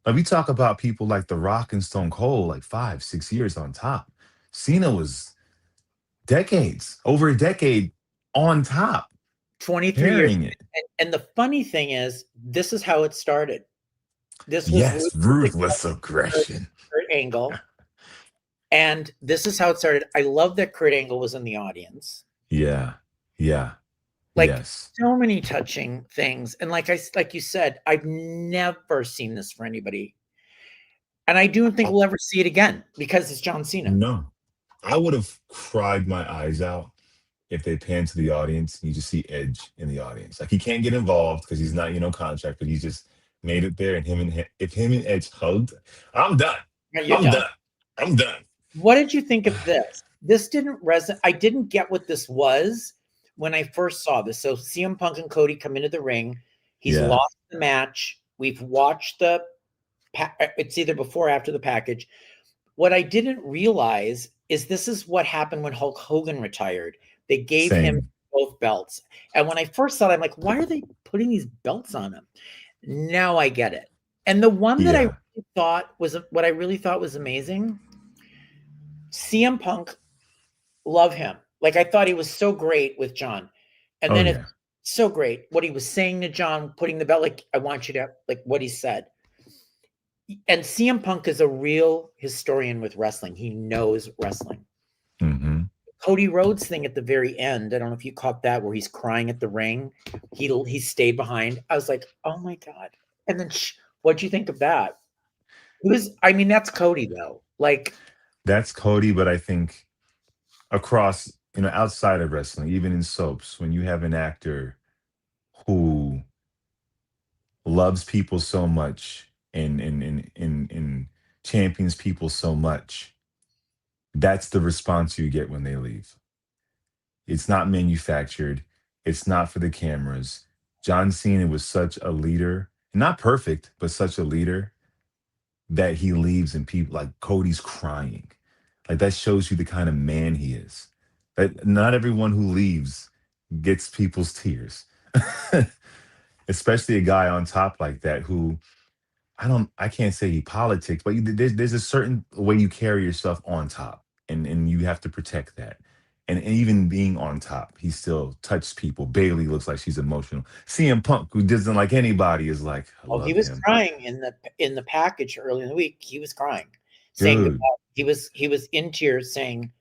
[SPEAKER 2] Like we talk about people like The Rock and Stone Cold, like 5, 6 years on top. Cena was decades, over a decade on top,
[SPEAKER 1] 23 years.
[SPEAKER 2] carrying it.
[SPEAKER 1] And the funny thing is, this is how it started. This was
[SPEAKER 2] Yes, ruthless aggression.
[SPEAKER 1] Kurt Angle. And this is how it started. I love that Kurt Angle was in the audience.
[SPEAKER 2] Yeah. Yeah.
[SPEAKER 1] Like,
[SPEAKER 2] Yes.
[SPEAKER 1] so many touching things. And like you said, I've never seen this for anybody. And I don't think we'll ever see it again because it's John Cena.
[SPEAKER 2] No. I would have cried my eyes out if they pan to the audience and you just see Edge in the audience. Like he can't get involved because he's not, contract, but he's just made it there. And if him and Edge hugged, I'm done.
[SPEAKER 1] You're
[SPEAKER 2] I'm done. I'm done.
[SPEAKER 1] What did you think of this? This didn't resonate. I didn't get what this was when I first saw this. So CM Punk and Cody come into the ring. He's lost the match. We've watched it's either before or after the package. What I didn't realize is this is what happened when Hulk Hogan retired. They gave him both belts. And when I first saw it, I'm like, why are they putting these belts on him? Now I get it. And the one that I really thought was amazing, CM Punk, love him. Like, I thought he was so great with John. And then it's so great what he was saying to John, putting the belt, like, I want you to, like, what he said. And CM Punk is a real historian with wrestling. He knows wrestling.
[SPEAKER 2] Mm-hmm.
[SPEAKER 1] Cody Rhodes thing at the very end, I don't know if you caught that, where he's crying at the ring. He stayed behind. I was like, oh my God. And then what'd you think of that? That's Cody though. Like,
[SPEAKER 2] that's Cody, but I think across, outside of wrestling, even in soaps, when you have an actor who loves people so much and champions people so much, that's the response you get when they leave. It's not manufactured. It's not for the cameras. John Cena was such a leader, not perfect, but such a leader that he leaves and people like Cody's crying. Like that shows you the kind of man he is. That not everyone who leaves gets people's tears. Especially a guy on top like that who I can't say he politics, but there's a certain way you carry yourself on top, and you have to protect that. And even being on top, he still touched people. Bailey looks like she's emotional. CM Punk, who doesn't like anybody, is like, I love
[SPEAKER 1] he was
[SPEAKER 2] him.
[SPEAKER 1] crying in the package early in the week. He was crying, saying goodbye. He was in tears, saying,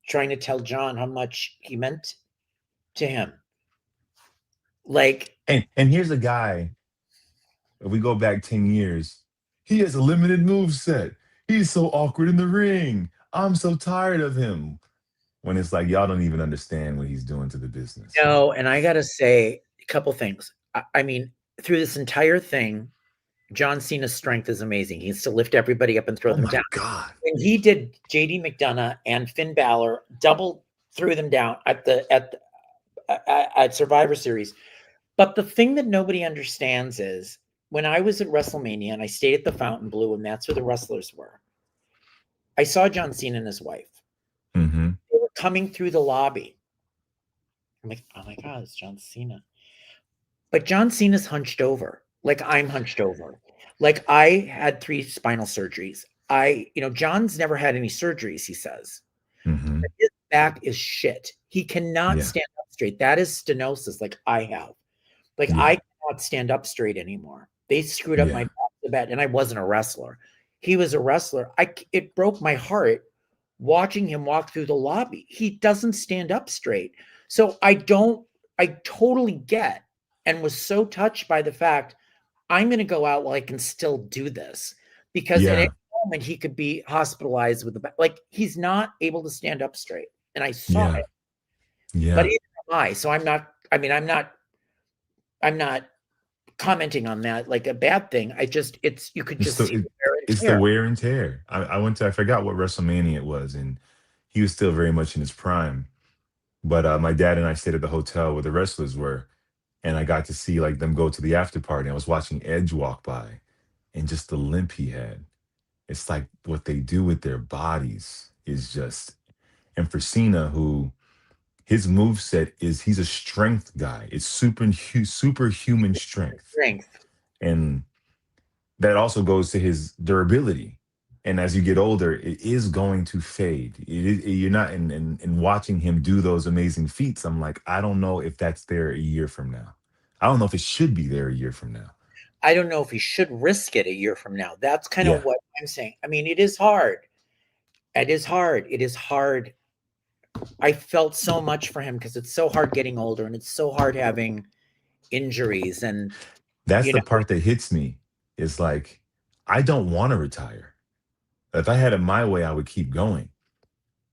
[SPEAKER 1] trying to tell John how much he meant to him. Like,
[SPEAKER 2] and here's a guy. If we go back 10 years, he has a limited move set. He's so awkward in the ring. I'm so tired of him. When it's like, y'all don't even understand what he's doing to the business.
[SPEAKER 1] No, and I got to say a couple things. I mean, through this entire thing, John Cena's strength is amazing. He used to lift everybody up and throw them down.
[SPEAKER 2] God.
[SPEAKER 1] When he did JD McDonough and Finn Balor, double threw them down at Survivor Series. But the thing that nobody understands is when I was at WrestleMania and I stayed at the Fountain Blue, and that's where the wrestlers were, I saw John Cena and his wife.
[SPEAKER 2] Mm-hmm.
[SPEAKER 1] They were coming through the lobby. I'm like, oh my God, it's John Cena. But John Cena's hunched over. Like I'm hunched over. Like I had 3 spinal surgeries. John's never had any surgeries, he says.
[SPEAKER 2] Hmm.
[SPEAKER 1] His back is shit. He cannot
[SPEAKER 2] Yeah.
[SPEAKER 1] stand up straight. That is stenosis, like I have. Like
[SPEAKER 2] Yeah.
[SPEAKER 1] I cannot stand up straight anymore. They screwed up my
[SPEAKER 2] Yeah.
[SPEAKER 1] back so bad, and I wasn't a wrestler. He was a wrestler. It broke my heart watching him walk through the lobby. He doesn't stand up straight. So I totally get and was so touched by the fact I'm going to go out while I can still do this, because at any
[SPEAKER 2] Yeah.
[SPEAKER 1] moment he could be hospitalized with the back. Like he's not able to stand up straight. And I saw
[SPEAKER 2] Yeah.
[SPEAKER 1] it, but
[SPEAKER 2] Yeah.
[SPEAKER 1] either am I. So I'm not commenting on that like a bad thing. You could
[SPEAKER 2] It's
[SPEAKER 1] just
[SPEAKER 2] the
[SPEAKER 1] see
[SPEAKER 2] it,
[SPEAKER 1] the wear and
[SPEAKER 2] it's the
[SPEAKER 1] tear.
[SPEAKER 2] wear and tear. I forgot what WrestleMania it was, and he was still very much in his prime. But my dad and I stayed at the hotel where the wrestlers were, and I got to see like them go to the after party. I was watching Edge walk by, and just the limp he had. It's like what they do with their bodies is just. And for Cena, who his move set is, he's a strength guy. It's superhuman strength,
[SPEAKER 1] Strength.
[SPEAKER 2] and that also goes to his durability. And as you get older, it is going to fade. You're not in watching him do those amazing feats. I'm like, I don't know if that's there a year from now. I don't know if it should be there a year from now.
[SPEAKER 1] I don't know if he should risk it a year from now. That's kind of
[SPEAKER 2] Yeah.
[SPEAKER 1] what I'm saying. I mean, it is hard. It is hard. It is hard. I felt so much for him because it's so hard getting older, and it's so hard having injuries. And,
[SPEAKER 2] That's
[SPEAKER 1] you
[SPEAKER 2] the
[SPEAKER 1] know,
[SPEAKER 2] part that hits me. Is like, I don't want to retire. If I had it my way, I would keep going.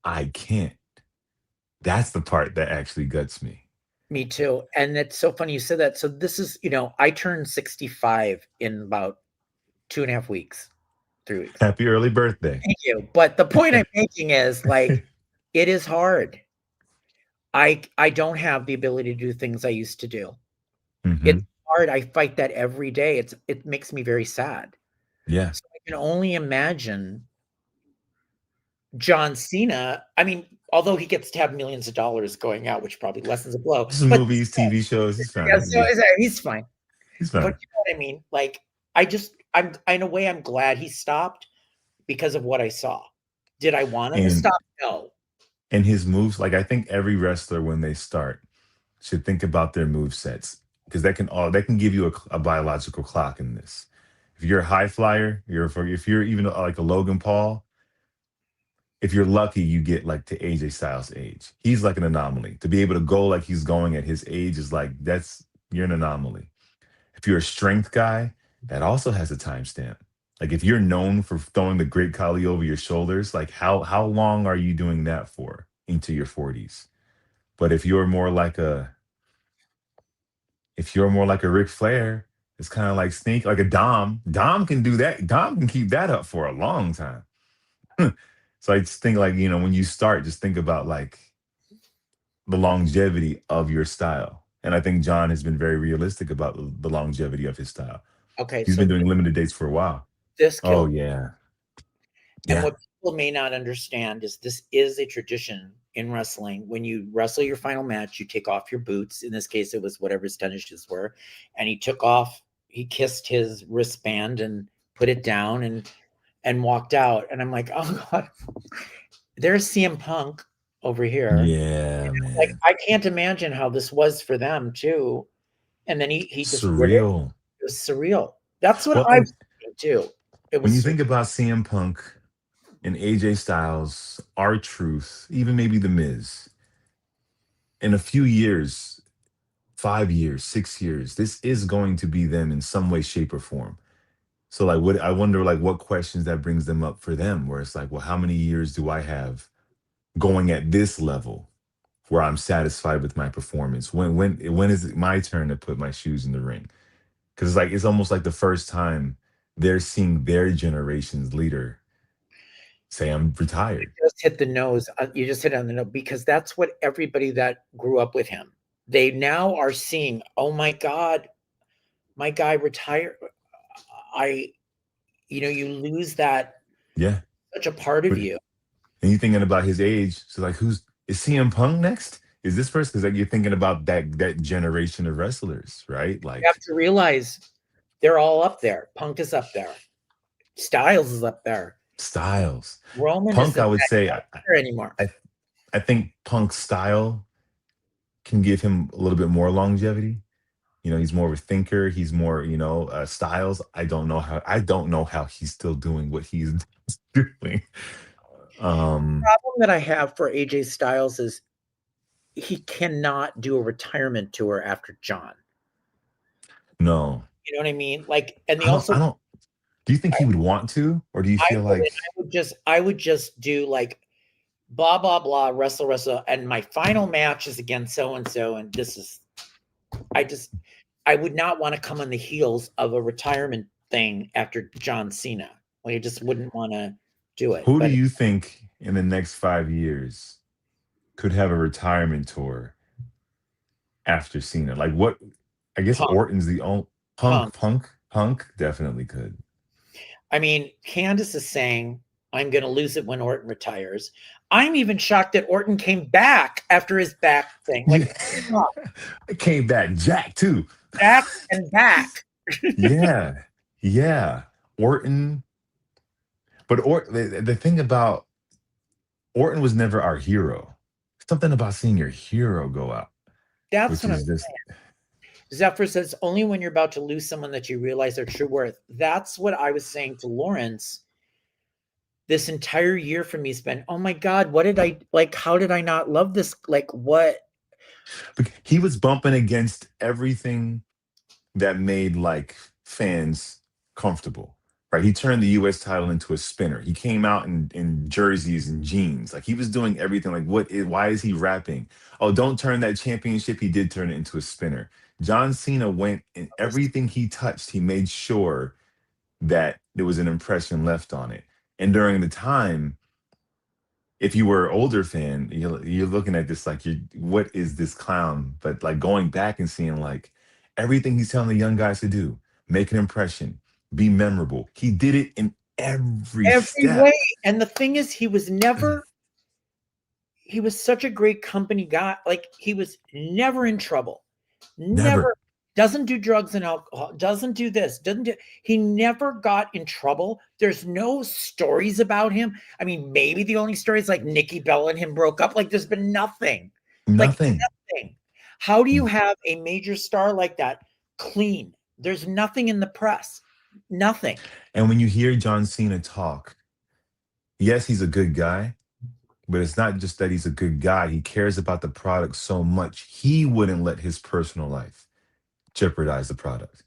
[SPEAKER 2] I can't. That's the part that actually guts me.
[SPEAKER 1] me too. And it's so funny you said that. So this is, I turned 65 in about 2.5 weeks, 3 weeks.
[SPEAKER 2] Happy early birthday.
[SPEAKER 1] Thank you. But the point I'm making is like, it is hard. I don't have the ability to do things I used to do. It's
[SPEAKER 2] Hmm.
[SPEAKER 1] hard. I fight that every day. It makes me very sad.
[SPEAKER 2] Yeah.
[SPEAKER 1] So I can only imagine John Cena. I mean, although he gets to have millions of dollars going out, which probably lessens the blow,
[SPEAKER 2] Some
[SPEAKER 1] but
[SPEAKER 2] movies, TV shows, he's
[SPEAKER 1] yeah,
[SPEAKER 2] fine.
[SPEAKER 1] so
[SPEAKER 2] Yeah.
[SPEAKER 1] he's fine.
[SPEAKER 2] He's
[SPEAKER 1] But
[SPEAKER 2] fine.
[SPEAKER 1] you know what I mean? Like, I'm in a way, I'm glad he stopped because of what I saw. Did I want him to
[SPEAKER 2] And
[SPEAKER 1] stop? No.
[SPEAKER 2] and his moves, like I think every wrestler when they start should think about their move sets, because that can give you a biological clock in this. If you're a high flyer, if you're even like a Logan Paul, if you're lucky, you get like to AJ Styles' age. He's like an anomaly. To be able to go like he's going at his age is like, you're an anomaly. If you're a strength guy, that also has a timestamp. Like if you're known for throwing the Great Khali over your shoulders, like how long are you doing that for into your 40s? But if you're more like a Ric Flair, it's kind of like sneak, like a Dom. Dom can do that. Dom can keep that up for a long time. So I just think like, when you start, just think about like the longevity of your style. And I think John has been very realistic about the longevity of his style.
[SPEAKER 1] Okay,
[SPEAKER 2] He's
[SPEAKER 1] so
[SPEAKER 2] been doing limited dates for a while.
[SPEAKER 1] this
[SPEAKER 2] Oh
[SPEAKER 1] killed.
[SPEAKER 2] yeah.
[SPEAKER 1] And
[SPEAKER 2] Yeah.
[SPEAKER 1] what people may not understand is this is a tradition in wrestling. When you wrestle your final match, you take off your boots. In this case, it was whatever his tennis shoes were. And he kissed his wristband and put it down and walked out. And I'm like, oh God, there's CM Punk over here.
[SPEAKER 2] Yeah,
[SPEAKER 1] Like,
[SPEAKER 2] man.
[SPEAKER 1] I can't imagine how this was for them too. And then he just did it.
[SPEAKER 2] Surreal.
[SPEAKER 1] It was surreal. That's what
[SPEAKER 2] Well,
[SPEAKER 1] I've
[SPEAKER 2] and
[SPEAKER 1] seen too. It
[SPEAKER 2] when
[SPEAKER 1] was
[SPEAKER 2] you
[SPEAKER 1] surreal.
[SPEAKER 2] think about CM Punk and AJ Styles, R-Truth, even maybe The Miz, in a few years, 5 years, 6 years, this is going to be them in some way, shape, or form. So like what I wonder like what questions that brings them up for them, where it's like, well, how many years do I have going at this level where I'm satisfied with my performance? When is it my turn to put my shoes in the ring? Because it's almost like the first time they're seeing their generation's leader say, I'm retired.
[SPEAKER 1] Just hit the nose. You just hit it on the nose because that's what everybody that grew up with him. They now are seeing, oh my God, my guy retired. I, you lose that
[SPEAKER 2] Yeah.
[SPEAKER 1] such a part of
[SPEAKER 2] But
[SPEAKER 1] you.
[SPEAKER 2] and you're thinking about his age. So like is CM Punk next? Is this person? Because like you're thinking about that generation of wrestlers, right?
[SPEAKER 1] You have
[SPEAKER 2] Like,
[SPEAKER 1] to realize they're all up there. Punk is up there. Styles is up there.
[SPEAKER 2] Styles.
[SPEAKER 1] Roman
[SPEAKER 2] Punk,
[SPEAKER 1] isn't
[SPEAKER 2] I would
[SPEAKER 1] that
[SPEAKER 2] say,
[SPEAKER 1] character anymore.
[SPEAKER 2] I think Punk's style can give him a little bit more longevity. You know, he's more of a thinker. He's more, Styles. I don't know how he's still doing what he's doing. Um,
[SPEAKER 1] Problem that I have for AJ Styles is he cannot do a retirement tour after John.
[SPEAKER 2] no,
[SPEAKER 1] You know what I mean? Like, and the
[SPEAKER 2] I don't.
[SPEAKER 1] also
[SPEAKER 2] I don't. Do you think he would want to, or do you
[SPEAKER 1] I
[SPEAKER 2] feel
[SPEAKER 1] wouldn't.
[SPEAKER 2] like
[SPEAKER 1] I would just do like blah blah blah, wrestle, and my final match is against so and so, and this is. I just I would not want to come on the heels of a retirement thing after John Cena. Like, I just wouldn't want to do it.
[SPEAKER 2] who do
[SPEAKER 1] But
[SPEAKER 2] you think in the next 5 years could have a retirement tour after Cena? Like what? I guess
[SPEAKER 1] Punk,
[SPEAKER 2] Orton's the only
[SPEAKER 1] Punk.
[SPEAKER 2] Punk definitely could.
[SPEAKER 1] I mean, Candace is saying I'm going to lose it when Orton retires. I'm even shocked that Orton came back after his back thing.
[SPEAKER 2] Yeah,
[SPEAKER 1] Like, oh,
[SPEAKER 2] it came back Jack too.
[SPEAKER 1] back and back.
[SPEAKER 2] Yeah, yeah. Orton, but the thing about Orton was never our hero. Something about seeing your hero go out,
[SPEAKER 1] That's
[SPEAKER 2] which
[SPEAKER 1] what I'm
[SPEAKER 2] is just
[SPEAKER 1] Zephyr says only when you're about to lose someone that you realize their true worth. That's what I was saying to Lawrence. This entire year for me has been, oh my God, what did I like? How did I not love this? Like, what?
[SPEAKER 2] he was bumping against everything that made like fans comfortable. Right. He turned the US title into a spinner. He came out in jerseys and jeans. Like he was doing everything. Like, why is he rapping? Oh, don't turn that championship. He did turn it into a spinner. John Cena went in everything he touched, he made sure that there was an impression left on it. And during the time, if you were an older fan, you're looking at this like, what is this clown? But like going back and seeing like everything he's telling the young guys to do, make an impression, be memorable. He did it in every
[SPEAKER 1] Every way.
[SPEAKER 2] step.
[SPEAKER 1] And the thing is, he was such a great company guy. Like, he was never in trouble.
[SPEAKER 2] Never,
[SPEAKER 1] Never doesn't do drugs and alcohol, doesn't do this, doesn't do he never got in trouble. There's no stories about him. I mean, maybe the only story is like Nikki Bella and him broke up. Like, there's been nothing. Like,
[SPEAKER 2] nothing.
[SPEAKER 1] nothing. How do you have a major star like that clean? There's nothing in the press. Nothing.
[SPEAKER 2] And when you hear John Cena talk, yes, he's a good guy, but it's not just that he's a good guy. He cares about the product so much. He wouldn't let his personal life jeopardize the product.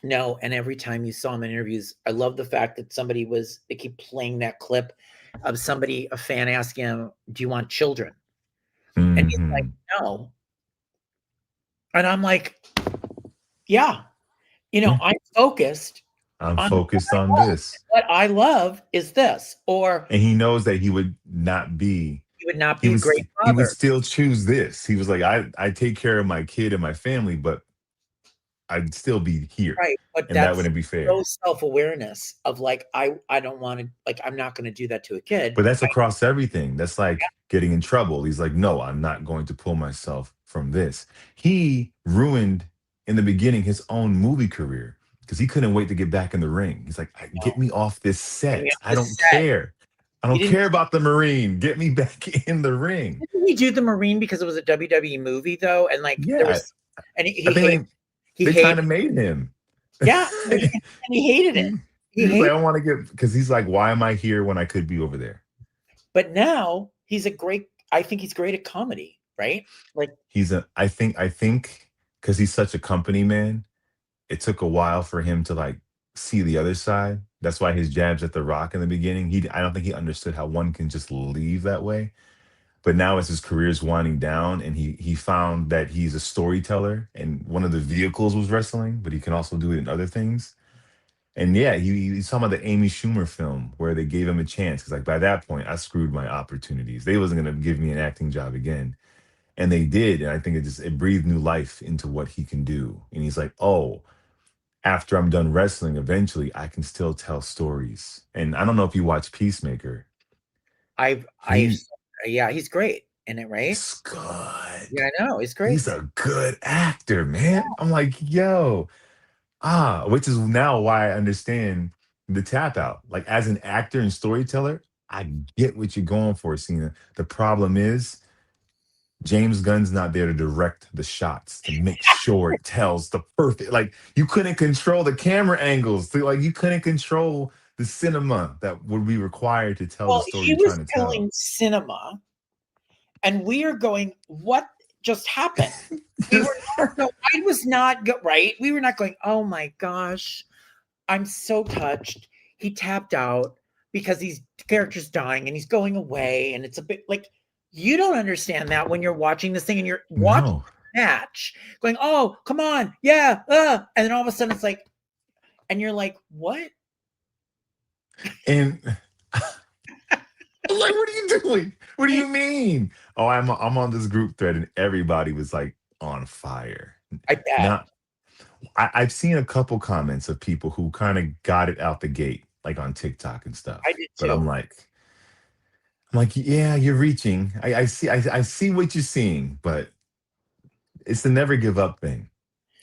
[SPEAKER 1] No, and every time you saw him in interviews, I love the fact that they keep playing that clip of a fan asking him, do you want children? And he's like,
[SPEAKER 2] Mhm.
[SPEAKER 1] no. And I'm like, yeah,
[SPEAKER 2] Yeah,
[SPEAKER 1] I'm focused
[SPEAKER 2] I'm
[SPEAKER 1] on
[SPEAKER 2] focused on this.
[SPEAKER 1] what I love is this, or
[SPEAKER 2] And he knows that he would not be
[SPEAKER 1] he would not be a great
[SPEAKER 2] he would
[SPEAKER 1] father.
[SPEAKER 2] still choose this. He was like, I take care of my kid and my family, but I'd still be here.
[SPEAKER 1] Right. But
[SPEAKER 2] And that
[SPEAKER 1] that's
[SPEAKER 2] wouldn't be
[SPEAKER 1] so
[SPEAKER 2] fair.
[SPEAKER 1] self-awareness of like, I don't want to, like, I'm not going to do that to a kid.
[SPEAKER 2] But that's across everything. That's like getting in trouble. He's like, no, I'm not going to pull myself from this. He ruined in the beginning his own movie career because he couldn't wait to get back in the ring. He's like, get me off this
[SPEAKER 1] And we
[SPEAKER 2] set.
[SPEAKER 1] have
[SPEAKER 2] I
[SPEAKER 1] this
[SPEAKER 2] don't
[SPEAKER 1] set.
[SPEAKER 2] care. I
[SPEAKER 1] He
[SPEAKER 2] don't
[SPEAKER 1] didn't
[SPEAKER 2] care about the Marine. Get me back in the ring.
[SPEAKER 1] Didn't he do the Marine because it was a WWE movie though? And like there
[SPEAKER 2] Yeah,
[SPEAKER 1] was and
[SPEAKER 2] I think
[SPEAKER 1] he
[SPEAKER 2] they kind
[SPEAKER 1] hated
[SPEAKER 2] of made him.
[SPEAKER 1] yeah, and he hated it.
[SPEAKER 2] he,
[SPEAKER 1] He
[SPEAKER 2] he was like,
[SPEAKER 1] hated
[SPEAKER 2] I want to get because he's like, why am I here when I could be over there?
[SPEAKER 1] but now I think he's great at comedy, right? Like
[SPEAKER 2] I think because he's such a company man, it took a while for him to like see the other side. That's why his jabs at The Rock in the beginning, I don't think he understood how one can just leave that way. But now as his career's winding down and he found that he's a storyteller and one of the vehicles was wrestling, but he can also do it in other things. And yeah, he's talking about the Amy Schumer film where they gave him a chance. Cause like by that point, I screwed my opportunities. They wasn't gonna give me an acting job again. And they did. And I think it breathed new life into what he can do. And he's like, oh, after I'm done wrestling, eventually I can still tell stories. And I don't know if you watch Peacemaker.
[SPEAKER 1] I've
[SPEAKER 2] He
[SPEAKER 1] yeah, he's great in it, right?
[SPEAKER 2] is good.
[SPEAKER 1] Yeah, I know. He's great
[SPEAKER 2] He's
[SPEAKER 1] in it.
[SPEAKER 2] a good actor, man. I'm like, yo, which is now why I understand. the tap out. Like as an actor and storyteller, I get what you're going for, Cena. The problem is James Gunn's not there to direct the shots to make sure it tells the perfect. Like you couldn't control the camera angles. Like you couldn't control the cinema that would be required to tell the
[SPEAKER 1] Well,
[SPEAKER 2] story
[SPEAKER 1] he
[SPEAKER 2] you're
[SPEAKER 1] was
[SPEAKER 2] trying to
[SPEAKER 1] telling
[SPEAKER 2] tell.
[SPEAKER 1] cinema, and we are going, what just happened? We were
[SPEAKER 2] Just
[SPEAKER 1] not, no, I was not, right? We were not going, oh my gosh, I'm so touched. He tapped out because these character's dying and he's going away. And it's a bit like, you don't understand that when you're watching this thing and you're watching
[SPEAKER 2] no.
[SPEAKER 1] the match, going, oh, come on, yeah. And then all of a sudden it's like, and you're like, what?
[SPEAKER 2] And I'm like, what are you doing? What do you mean? Oh, I'm on this group thread and everybody was like on fire.
[SPEAKER 1] I bet.
[SPEAKER 2] Now I've seen a couple comments of people who kind of got it out the gate, like on TikTok and
[SPEAKER 1] I
[SPEAKER 2] stuff.
[SPEAKER 1] did
[SPEAKER 2] But
[SPEAKER 1] too.
[SPEAKER 2] I'm like, yeah, you're reaching. I see what you're seeing, but it's the never give up thing.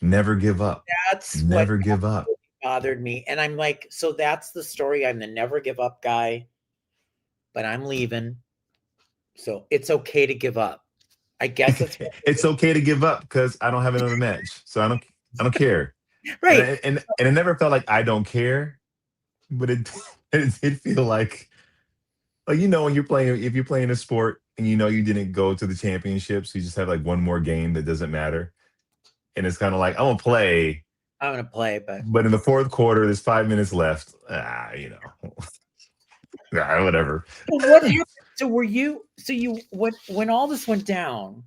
[SPEAKER 2] Never give up.
[SPEAKER 1] That's what
[SPEAKER 2] Never give up.
[SPEAKER 1] bothered me. And I'm like, so that's the story. I'm the never give up guy, but I'm leaving. So it's okay to give up. I guess it's
[SPEAKER 2] It's okay to give up because I don't have another match. So I don't care. And
[SPEAKER 1] right.
[SPEAKER 2] it never felt like I don't care, but it did feel like when you're playing if you're playing a sport and you didn't go to the championships, you just have like one more game that doesn't matter. And it's kind of like I'm gonna play,
[SPEAKER 1] I'm gonna play, but
[SPEAKER 2] but in the fourth quarter, there's 5 minutes left. Whatever.
[SPEAKER 1] so what happened? So were you so you when all this went down,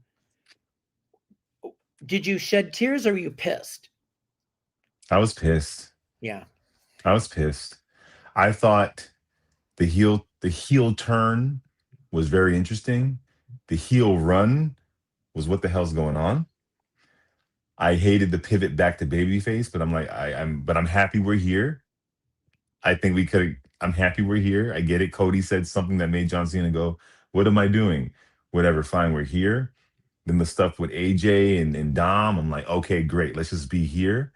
[SPEAKER 1] did you shed tears or were you pissed?
[SPEAKER 2] I was pissed.
[SPEAKER 1] Yeah.
[SPEAKER 2] I was pissed. I thought the heel turn was very interesting. The heel run was what the hell's going on. I hated the pivot back to babyface, but I'm like I'm happy we're here. I think we could. I'm happy we're here. I get it. Cody said something that made John Cena go, "What am I doing?" Whatever. Fine, we're here. Then the stuff with AJ and Dom, I'm like, okay, great. Let's just be here.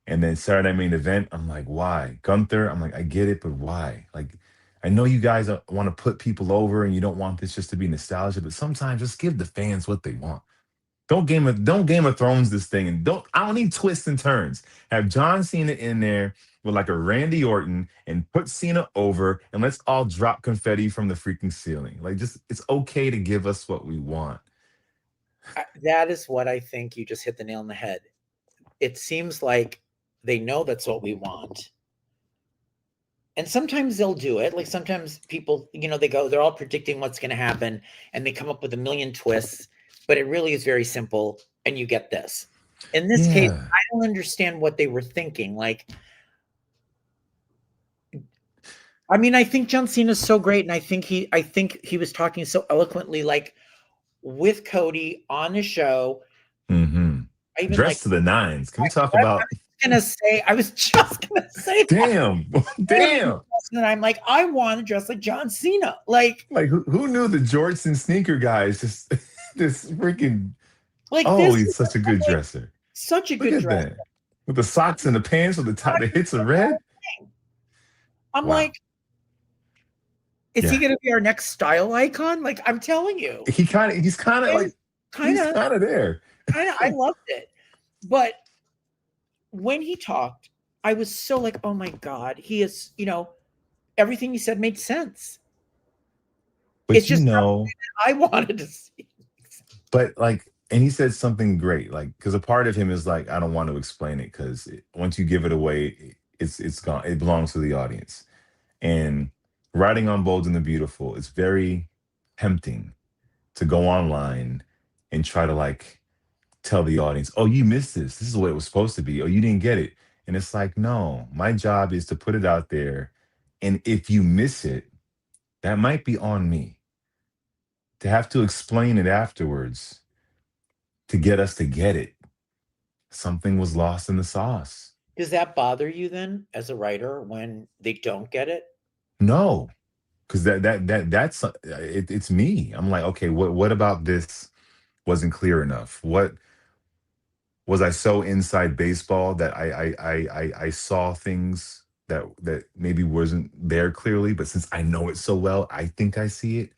[SPEAKER 2] And then Saturday main event, I'm like, why? Gunther, I'm like, I get it, but why? Like, I know you guys want to put people over and you don't want this just to be nostalgia, but sometimes just give the fans what they want. Don't Game of Thrones this thing and I don't need twists and turns. Have John Cena in there with like a Randy Orton and put Cena over and let's all drop confetti from the freaking ceiling. Like just it's okay to give us what we want.
[SPEAKER 1] That is what I think you just hit the nail on the head. It seems like they know that's what we want. And sometimes they'll do it. Like sometimes people, they're all predicting what's going to happen and they come up with a million twists, but it really is very simple. And you get this. In this case,
[SPEAKER 2] Yeah.
[SPEAKER 1] I don't understand what they were thinking. Like, I mean, I think John Cena is so great. And I think he was talking so eloquently, like with Cody on the show.
[SPEAKER 2] Mm-hmm.
[SPEAKER 1] I even like,
[SPEAKER 2] Dressed to the nines. Can we talk
[SPEAKER 1] I
[SPEAKER 2] about
[SPEAKER 1] I was just gonna say that.
[SPEAKER 2] damn, damn.
[SPEAKER 1] And I'm like, I want to dress like John Cena. Like
[SPEAKER 2] Like who knew the Jordan sneaker guy is just this freaking
[SPEAKER 1] this
[SPEAKER 2] he's
[SPEAKER 1] is
[SPEAKER 2] such a good
[SPEAKER 1] like
[SPEAKER 2] dresser.
[SPEAKER 1] such a
[SPEAKER 2] Look
[SPEAKER 1] good
[SPEAKER 2] at
[SPEAKER 1] dress.
[SPEAKER 2] that. With the socks and the pants with the top the hits of red.
[SPEAKER 1] I'm
[SPEAKER 2] Wow.
[SPEAKER 1] like, is he
[SPEAKER 2] Yeah.
[SPEAKER 1] gonna be our next style icon? Like, I'm telling you.
[SPEAKER 2] He's kind of like
[SPEAKER 1] Kind
[SPEAKER 2] he's
[SPEAKER 1] of,
[SPEAKER 2] kind of there.
[SPEAKER 1] I loved it. But when he talked, I was so like, oh my God, he is, everything he said made sense. It's
[SPEAKER 2] But
[SPEAKER 1] just I wanted to see.
[SPEAKER 2] but like and he said something great, like because a part of him is like, I don't want to explain it because once you give it away, it's gone. It belongs to the audience. And writing on Bold and the Beautiful, it's very tempting to go online and try to like tell the audience, oh, you missed this. This is what it was supposed to be. Oh, you didn't get it. And it's like, no, my job is to put it out there. And if you miss it, that might be on me to have to explain it afterwards to get us to get it. Something was lost in the sauce.
[SPEAKER 1] Does that bother you then as a writer when they don't get it?
[SPEAKER 2] No, because that's it's me. I'm like, okay, what about this wasn't clear enough? What was I so inside baseball that I saw things that maybe wasn't there clearly, but since I know it so well, I think I see it,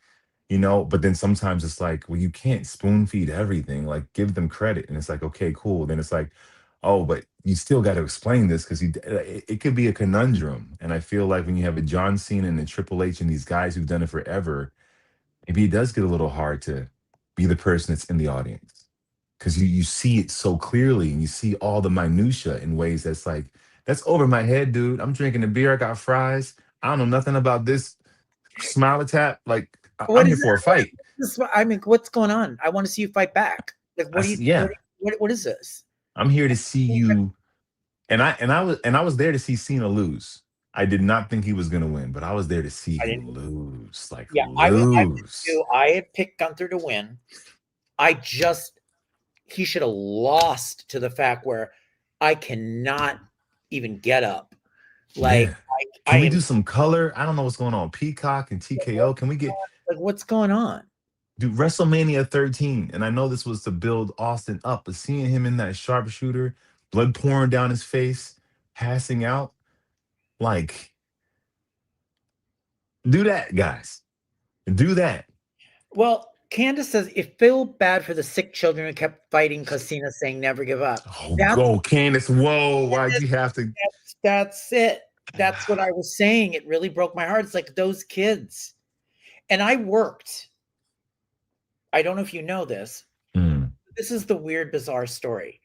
[SPEAKER 2] you know. But then sometimes it's like, well, you can't spoon feed everything. Like, give them credit, and it's like, okay, cool. Then it's like, oh, but you still got to explain this because it could be a conundrum. And I feel like when you have a John Cena and a Triple H and these guys who've done it forever, maybe it does get a little hard to be the person that's in the audience because you see it so clearly and you see all the minutia in ways that's like, that's over my head, dude. I'm drinking a beer. I got fries. I don't know nothing about this smile tap. Like,
[SPEAKER 1] What
[SPEAKER 2] I'm here
[SPEAKER 1] is
[SPEAKER 2] for a
[SPEAKER 1] that?
[SPEAKER 2] fight.
[SPEAKER 1] I mean, what's going on? I want to see you fight back. Like, what do you?
[SPEAKER 2] Yeah,
[SPEAKER 1] What is this?
[SPEAKER 2] I'm here to see you. And I was there to see Cena lose. I did not think he was gonna win, but I was there to see
[SPEAKER 1] I
[SPEAKER 2] him
[SPEAKER 1] didn't.
[SPEAKER 2] lose, like
[SPEAKER 1] Yeah, I did
[SPEAKER 2] lose.
[SPEAKER 1] too. I had picked Gunther to win. I just he should have lost to the fact where I cannot even get up. Like
[SPEAKER 2] Yeah.
[SPEAKER 1] I
[SPEAKER 2] Can we
[SPEAKER 1] am
[SPEAKER 2] do some color? I don't know what's going on. Peacock and TKO. Can we get
[SPEAKER 1] like, what's going on?
[SPEAKER 2] do WrestleMania 13? And I know this was to build Austin up, but seeing him in that sharpshooter, blood pouring down his face, passing out, like, do that, guys. Do that.
[SPEAKER 1] Well, Candace says it felt bad for the sick children who kept fighting because Cena's saying never give up.
[SPEAKER 2] Oh,
[SPEAKER 1] That's
[SPEAKER 2] go, Candace. Whoa, why'd you have to?
[SPEAKER 1] that's it. That's what I was saying. It really broke my heart. It's like those kids. And I worked. I don't know if you know this.
[SPEAKER 2] Mm,
[SPEAKER 1] This is the weird, bizarre story.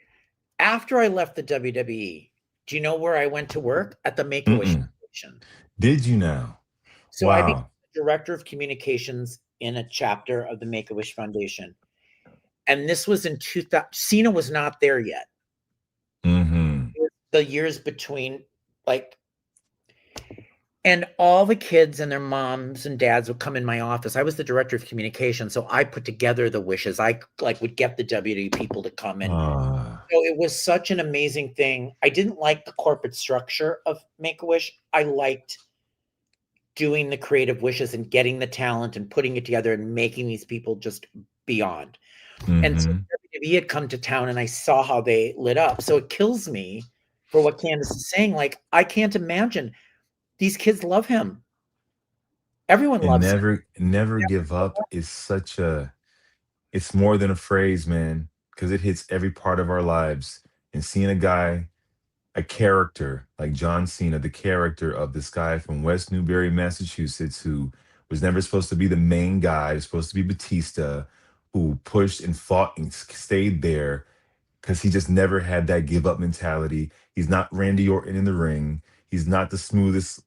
[SPEAKER 1] After I left the WWE, do you know where I went to work? At the Make-A-Wish
[SPEAKER 2] mm-mm.
[SPEAKER 1] Foundation.
[SPEAKER 2] Did you now?
[SPEAKER 1] So I became
[SPEAKER 2] Wow.
[SPEAKER 1] the director of communications in a chapter of the Make-A-Wish Foundation. And this was in 2000. Cena was not there yet.
[SPEAKER 2] Mm-hmm.
[SPEAKER 1] The years between, like, and all the kids and their moms and dads would come in my office. I was the director of communication, so I put together the wishes. I like would get the WWE people to come in. So it was such an amazing thing. I didn't like the corporate structure of Make-A-Wish. I liked doing the creative wishes and getting the talent and putting it together and making these people just beyond. And so
[SPEAKER 2] Mm-hmm.
[SPEAKER 1] WWE had come to town and I saw how they lit up. So it kills me for what Candace is saying. Like, I can't imagine. These kids love him. Everyone
[SPEAKER 2] And
[SPEAKER 1] loves him.
[SPEAKER 2] never give up is such a, it's more than a phrase, man, because it hits every part of our lives. And seeing a guy, a character like John Cena, the character of this guy from West Newbury, Massachusetts, who was never supposed to be the main guy, was supposed to be Batista, who pushed and fought and stayed there because he just never had that give up mentality. He's not Randy Orton in the ring. He's not the smoothest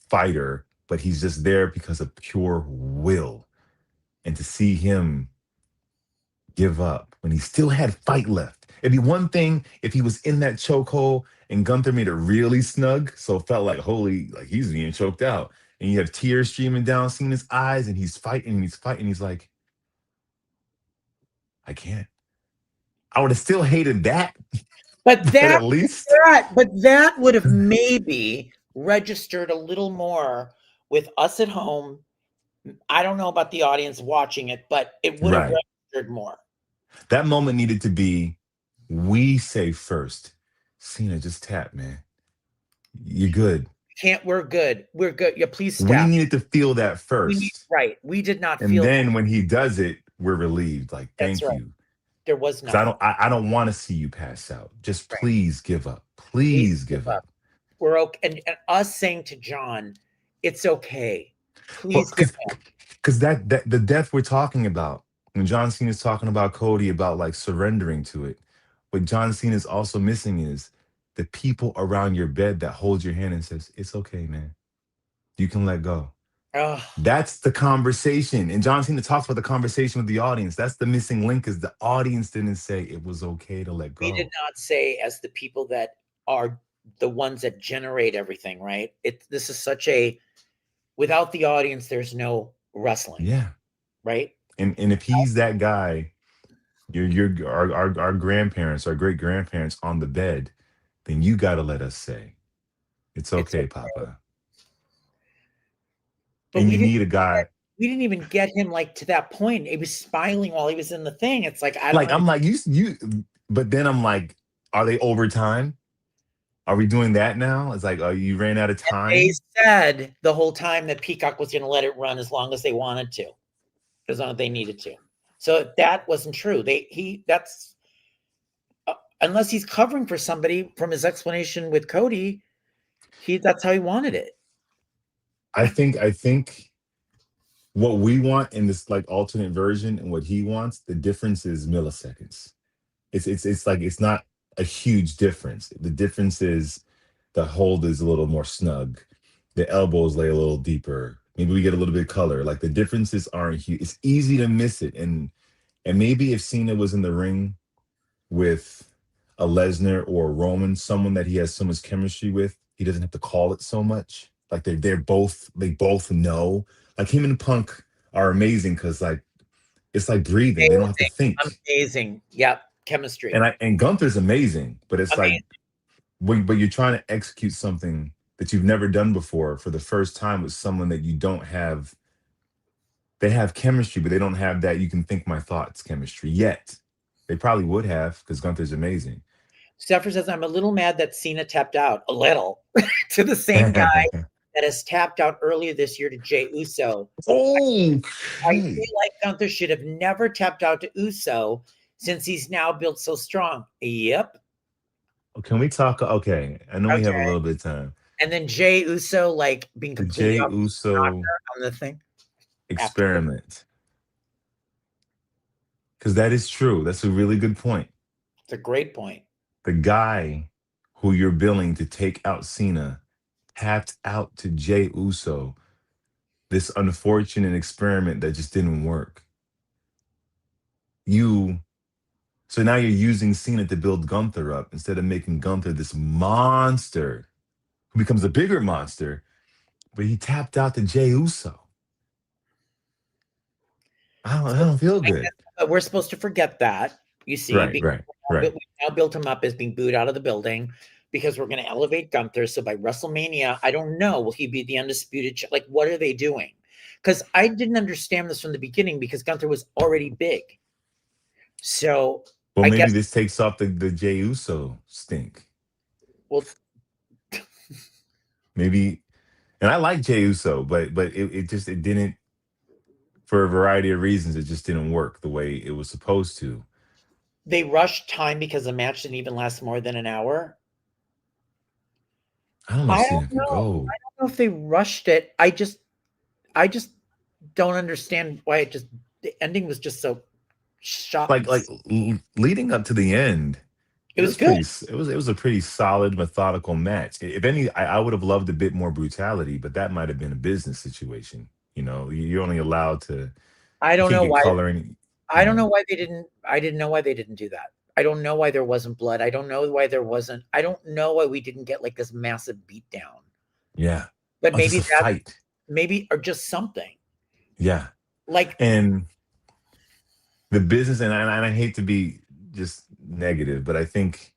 [SPEAKER 2] fighter, but he's just there because of pure will. And to see him give up when he still had fight left. It'd be one thing if he was in that chokehold and Gunther made it really snug, so it felt like holy, like he's being choked out, and you have tears streaming down Cena's eyes, and he's fighting, and he's fighting. He's like, I can't. I would have still hated that,
[SPEAKER 1] But
[SPEAKER 2] but at least
[SPEAKER 1] that would have maybe registered a little more with us at home. I don't know about the audience watching it, but it would have
[SPEAKER 2] right.
[SPEAKER 1] registered more.
[SPEAKER 2] That moment needed to be. We say first, Cena, just tap, man. You're good.
[SPEAKER 1] We're good. We're good. Yeah, please
[SPEAKER 2] We
[SPEAKER 1] stop.
[SPEAKER 2] needed to feel that first.
[SPEAKER 1] Right. We did not
[SPEAKER 2] And
[SPEAKER 1] feel that.
[SPEAKER 2] then when he does it, we're relieved. Like,
[SPEAKER 1] That's
[SPEAKER 2] thank
[SPEAKER 1] right.
[SPEAKER 2] you.
[SPEAKER 1] There was
[SPEAKER 2] Because
[SPEAKER 1] nothing.
[SPEAKER 2] I don't want to see you pass out. Just
[SPEAKER 1] Right.
[SPEAKER 2] please give up.
[SPEAKER 1] Please
[SPEAKER 2] Please
[SPEAKER 1] give
[SPEAKER 2] give
[SPEAKER 1] up.
[SPEAKER 2] up.
[SPEAKER 1] We're okay. And us saying to John, it's okay.
[SPEAKER 2] Well,
[SPEAKER 1] Please give up.
[SPEAKER 2] because that the death we're talking about, when John Cena's talking about Cody about like surrendering to it, what John Cena's also missing is the people around your bed that hold your hand and says, it's okay, man. You can let go.
[SPEAKER 1] Oh,
[SPEAKER 2] That's the conversation. And John Cena talks about the conversation with the audience. That's the missing link is the audience didn't say it was okay to let
[SPEAKER 1] we did
[SPEAKER 2] go.
[SPEAKER 1] not say as the people that are the ones that generate everything, right? This is such a without the audience, there's no wrestling,
[SPEAKER 2] Yeah.
[SPEAKER 1] right?
[SPEAKER 2] And if he's that guy, our grandparents, our great grandparents on the bed, then you got to let us say, it's
[SPEAKER 1] It's
[SPEAKER 2] okay, Papa.
[SPEAKER 1] but
[SPEAKER 2] And you need a guy
[SPEAKER 1] we didn't even get him like to that point. He was smiling while he was in the thing. It's like I don't
[SPEAKER 2] like,
[SPEAKER 1] understand.
[SPEAKER 2] I'm like, but then I'm like, are they overtime? Are we doing that now? It's like, oh, you ran out of
[SPEAKER 1] They
[SPEAKER 2] time.
[SPEAKER 1] said the whole time that Peacock was going to let it run as long as they wanted to, as long as they needed to. So that wasn't true. That's unless he's covering for somebody from his explanation with Cody, that's how he wanted it.
[SPEAKER 2] I think what we want in this like alternate version and what he wants, the difference is milliseconds. It's like it's not a huge difference. The difference is the hold is a little more snug. The elbows lay a little deeper. Maybe we get a little bit of color. Like the differences aren't huge. It's easy to miss it. And maybe if Cena was in the ring with a Lesnar or a Roman, someone that he has so much chemistry with, he doesn't have to call it so much. Like they both know. Like him and Punk are amazing because like it's like breathing. They don't have to think.
[SPEAKER 1] Amazing. Yep. Chemistry.
[SPEAKER 2] And Gunther's amazing, but it's
[SPEAKER 1] Amazing.
[SPEAKER 2] like but you're trying to execute something that you've never done before for the first time with someone that you don't have. They have chemistry, but they don't have that you can think my thoughts chemistry yet. They probably would have because Gunther's amazing.
[SPEAKER 1] Stepher says, I'm a little mad that Cena tapped out a little to the same guy that has tapped out earlier this year to Jey Uso.
[SPEAKER 2] Oh,
[SPEAKER 1] I feel like Gunther should have never tapped out to Uso since he's now built so strong. Yep.
[SPEAKER 2] can we talk? Okay, I know we have a little bit of time.
[SPEAKER 1] And then Jey Uso like being
[SPEAKER 2] The
[SPEAKER 1] completely
[SPEAKER 2] Jey
[SPEAKER 1] off
[SPEAKER 2] Uso
[SPEAKER 1] on the thing.
[SPEAKER 2] experiment. Because that is true. That's a really good point.
[SPEAKER 1] It's a great point.
[SPEAKER 2] The guy who you're billing to take out Cena tapped out to Jey Uso. This unfortunate experiment that just didn't work. So now you're using Cena to build Gunther up instead of making Gunther this monster who becomes a bigger monster, but he tapped out to Jey Uso. I don't feel good.
[SPEAKER 1] But we're supposed to forget that. You see,
[SPEAKER 2] Right.
[SPEAKER 1] we now built him up as being booed out of the building because we're going to elevate Gunther. So by WrestleMania, I don't know, will he be the undisputed? Like, what are they doing? Because I didn't understand this from the beginning because Gunther was already big. So,
[SPEAKER 2] well, maybe this takes off the Jey Uso stink.
[SPEAKER 1] Well,
[SPEAKER 2] maybe, and I like Jey Uso, but it didn't, for a variety of reasons, it just didn't work the way it was supposed to.
[SPEAKER 1] They rushed time because the match didn't even last more than an hour.
[SPEAKER 2] I don't know if Cena can go.
[SPEAKER 1] I don't know if they rushed it. I just don't understand why the ending was just so shot.
[SPEAKER 2] Like leading up to the end,
[SPEAKER 1] it was good.
[SPEAKER 2] It was a pretty solid, methodical match. If any, I would have loved a bit more brutality, but that might have been a business situation. You know, you're only allowed to.
[SPEAKER 1] I don't know why.
[SPEAKER 2] I
[SPEAKER 1] don't know why they didn't. I didn't know why they didn't do that. I don't know why there wasn't blood. I don't know why there wasn't. I don't know why we didn't get like this massive beatdown.
[SPEAKER 2] Yeah,
[SPEAKER 1] but maybe that fight. Maybe or just something.
[SPEAKER 2] Yeah,
[SPEAKER 1] like
[SPEAKER 2] and the business, and I hate to be just negative, but I think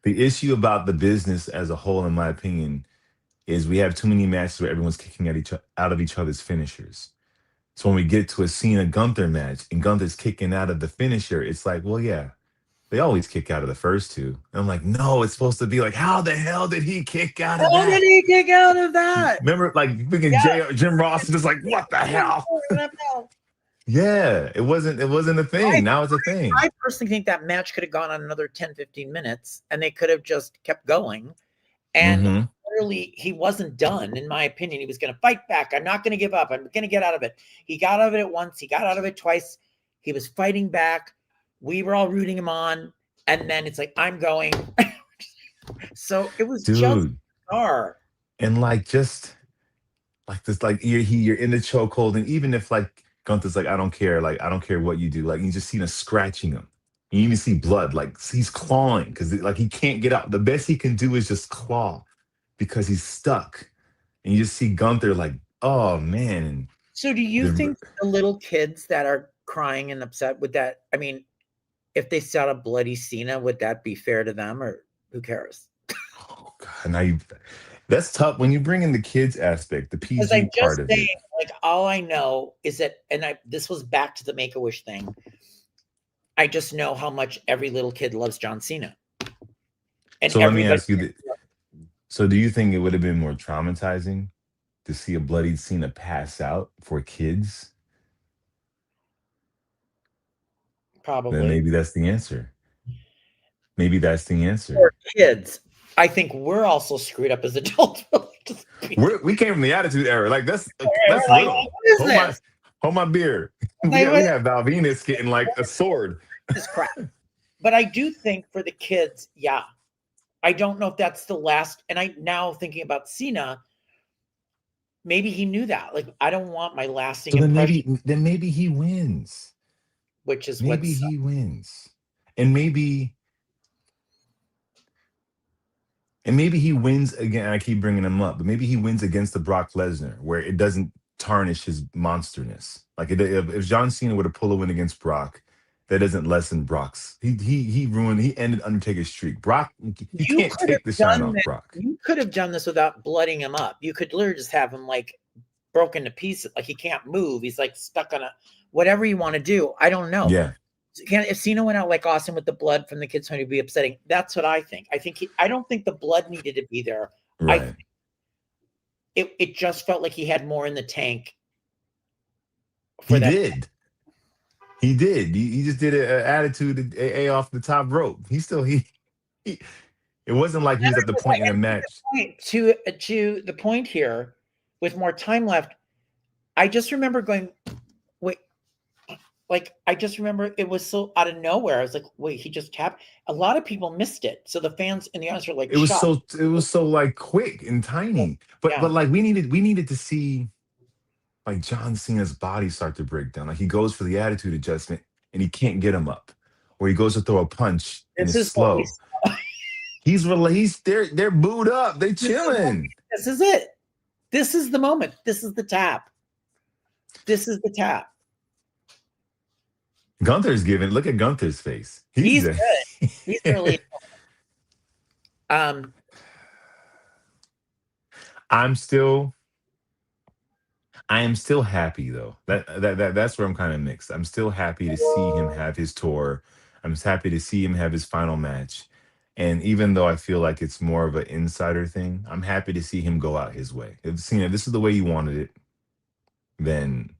[SPEAKER 2] the issue about the business as a whole, in my opinion, is we have too many matches where everyone's kicking out of each other's finishers. So when we get to a Cena Gunther match and Gunther's kicking out of the finisher, it's like, well, yeah, they always kick out of the first two. And I'm like, no, it's supposed to be like, how the hell did he kick out of that?
[SPEAKER 1] How did he kick out of that?
[SPEAKER 2] Remember, like Jim Ross is just like, what the hell? Yeah, it wasn't a thing. Now it's a thing.
[SPEAKER 1] I personally think that match could have gone on another 10, 15 minutes and they could have just kept going. And literally, he wasn't done, in my opinion. He was going to fight back. I'm not going to give up. I'm going to get out of it. He got out of it once. He got out of it twice. He was fighting back. We were all rooting him on. And then it's like, I'm going. So it was just bizarre.
[SPEAKER 2] And just like this, like you're in the chokehold. And even if like Gunther's like, I don't care what you do. Like you just see him scratching him. You even see blood, like he's clawing because like he can't get out. The best he can do is just claw because he's stuck. And you just see Gunther like, oh man.
[SPEAKER 1] So do you think the little kids that are crying and upset with that, I mean, if they saw a bloody Cena, would that be fair to them or who cares?
[SPEAKER 2] Oh God, now that's tough when you bring in the kids aspect, the PG part of it.
[SPEAKER 1] Like all I know is that, and this was back to the Make-A-Wish thing. I just know how much every little kid loves John Cena.
[SPEAKER 2] And so let me ask you, So do you think it would have been more traumatizing to see a bloodied Cena pass out for kids? Then
[SPEAKER 1] Probably.
[SPEAKER 2] maybe that's the answer. Maybe that's the
[SPEAKER 1] For
[SPEAKER 2] answer.
[SPEAKER 1] kids, I think we're also screwed up as adults. Just beat the
[SPEAKER 2] We came from the Attitude Era. Like that's
[SPEAKER 1] we're like,
[SPEAKER 2] little.
[SPEAKER 1] what is
[SPEAKER 2] Hold my
[SPEAKER 1] this?
[SPEAKER 2] hold my beer.
[SPEAKER 1] Like,
[SPEAKER 2] We have Val Venus getting like a sword.
[SPEAKER 1] this crap? But I do think for the kids, yeah. I don't know if that's the last. And I now thinking about Cena, maybe he knew that. Like, I don't want my lasting
[SPEAKER 2] So
[SPEAKER 1] impression,
[SPEAKER 2] then maybe he wins.
[SPEAKER 1] which is
[SPEAKER 2] Maybe
[SPEAKER 1] what's
[SPEAKER 2] he wins. And maybe he wins again. I keep bringing him up, but maybe he wins against the Brock Lesnar, where it doesn't tarnish his monsterness. Like if John Cena were to pull a win against Brock, that doesn't lessen Brock's. He ruined. He ended Undertaker's streak. Brock, he
[SPEAKER 1] you
[SPEAKER 2] can't
[SPEAKER 1] could have
[SPEAKER 2] take the shine
[SPEAKER 1] done
[SPEAKER 2] off
[SPEAKER 1] this.
[SPEAKER 2] Brock.
[SPEAKER 1] You could have done this without blooding him up. You could literally just have him like broken to pieces, like he can't move. He's like stuck on a whatever you want to do. I don't know.
[SPEAKER 2] Yeah,
[SPEAKER 1] If Cena went out like Austin with the blood from the kids, going to be upsetting. That's what I think. I don't think the blood needed to be there. I
[SPEAKER 2] right.
[SPEAKER 1] it just felt like he had more in the tank for
[SPEAKER 2] He
[SPEAKER 1] that.
[SPEAKER 2] did. He did. He just did an attitude a off the top rope. He. It wasn't like he was at the point in a match.
[SPEAKER 1] To the point here, with more time left, I just remember going, wait, like I just remember it was so out of nowhere. I was like, wait, he just tapped. A lot of people missed it, so the fans in the audience were like shocked.
[SPEAKER 2] It was so like quick and tiny.
[SPEAKER 1] Yeah,
[SPEAKER 2] But like we needed to see like John Cena's body start to break down. Like he goes for the attitude adjustment and he can't get him up. Or he goes to throw a punch and
[SPEAKER 1] this
[SPEAKER 2] it's
[SPEAKER 1] is what we.
[SPEAKER 2] slow. They're booed up. They
[SPEAKER 1] This is,
[SPEAKER 2] chilling.
[SPEAKER 1] this is it. This is the moment. This is the tap. This is the tap.
[SPEAKER 2] Gunther's giving. Look at Gunther's face.
[SPEAKER 1] He's good. He's really. Um,
[SPEAKER 2] I'm still I am still happy though. That's where I'm kind of mixed. I'm still happy to see him have his tour. I'm just happy to see him have his final match. And even though I feel like it's more of an insider thing, I'm happy to see him go out his way. If Cena, this is the way you wanted it, then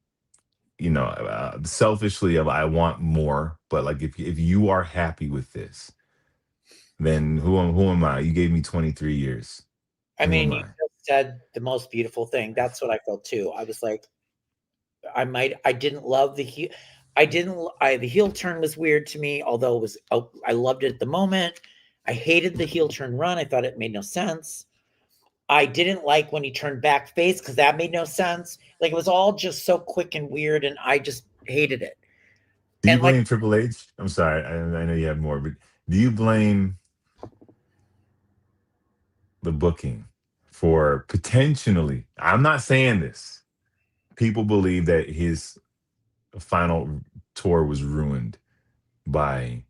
[SPEAKER 2] selfishly, I want more. But like, if you are happy with this, then who am I? You gave me 23 years.
[SPEAKER 1] I
[SPEAKER 2] Who am
[SPEAKER 1] mean, you
[SPEAKER 2] I?
[SPEAKER 1] just said the most beautiful thing. That's what I felt too. I was like, I didn't love the heel. The heel turn was weird to me, although it was, I loved it at the moment. I hated the heel turn run. I thought it made no sense. I didn't like when he turned back face because that made no sense. Like it was all just so quick and weird, and I just hated it.
[SPEAKER 2] Do you
[SPEAKER 1] And like,
[SPEAKER 2] blame Triple H? I'm sorry, I know you have more, but do you blame the booking for potentially? I'm not saying this. People believe that his final tour was ruined by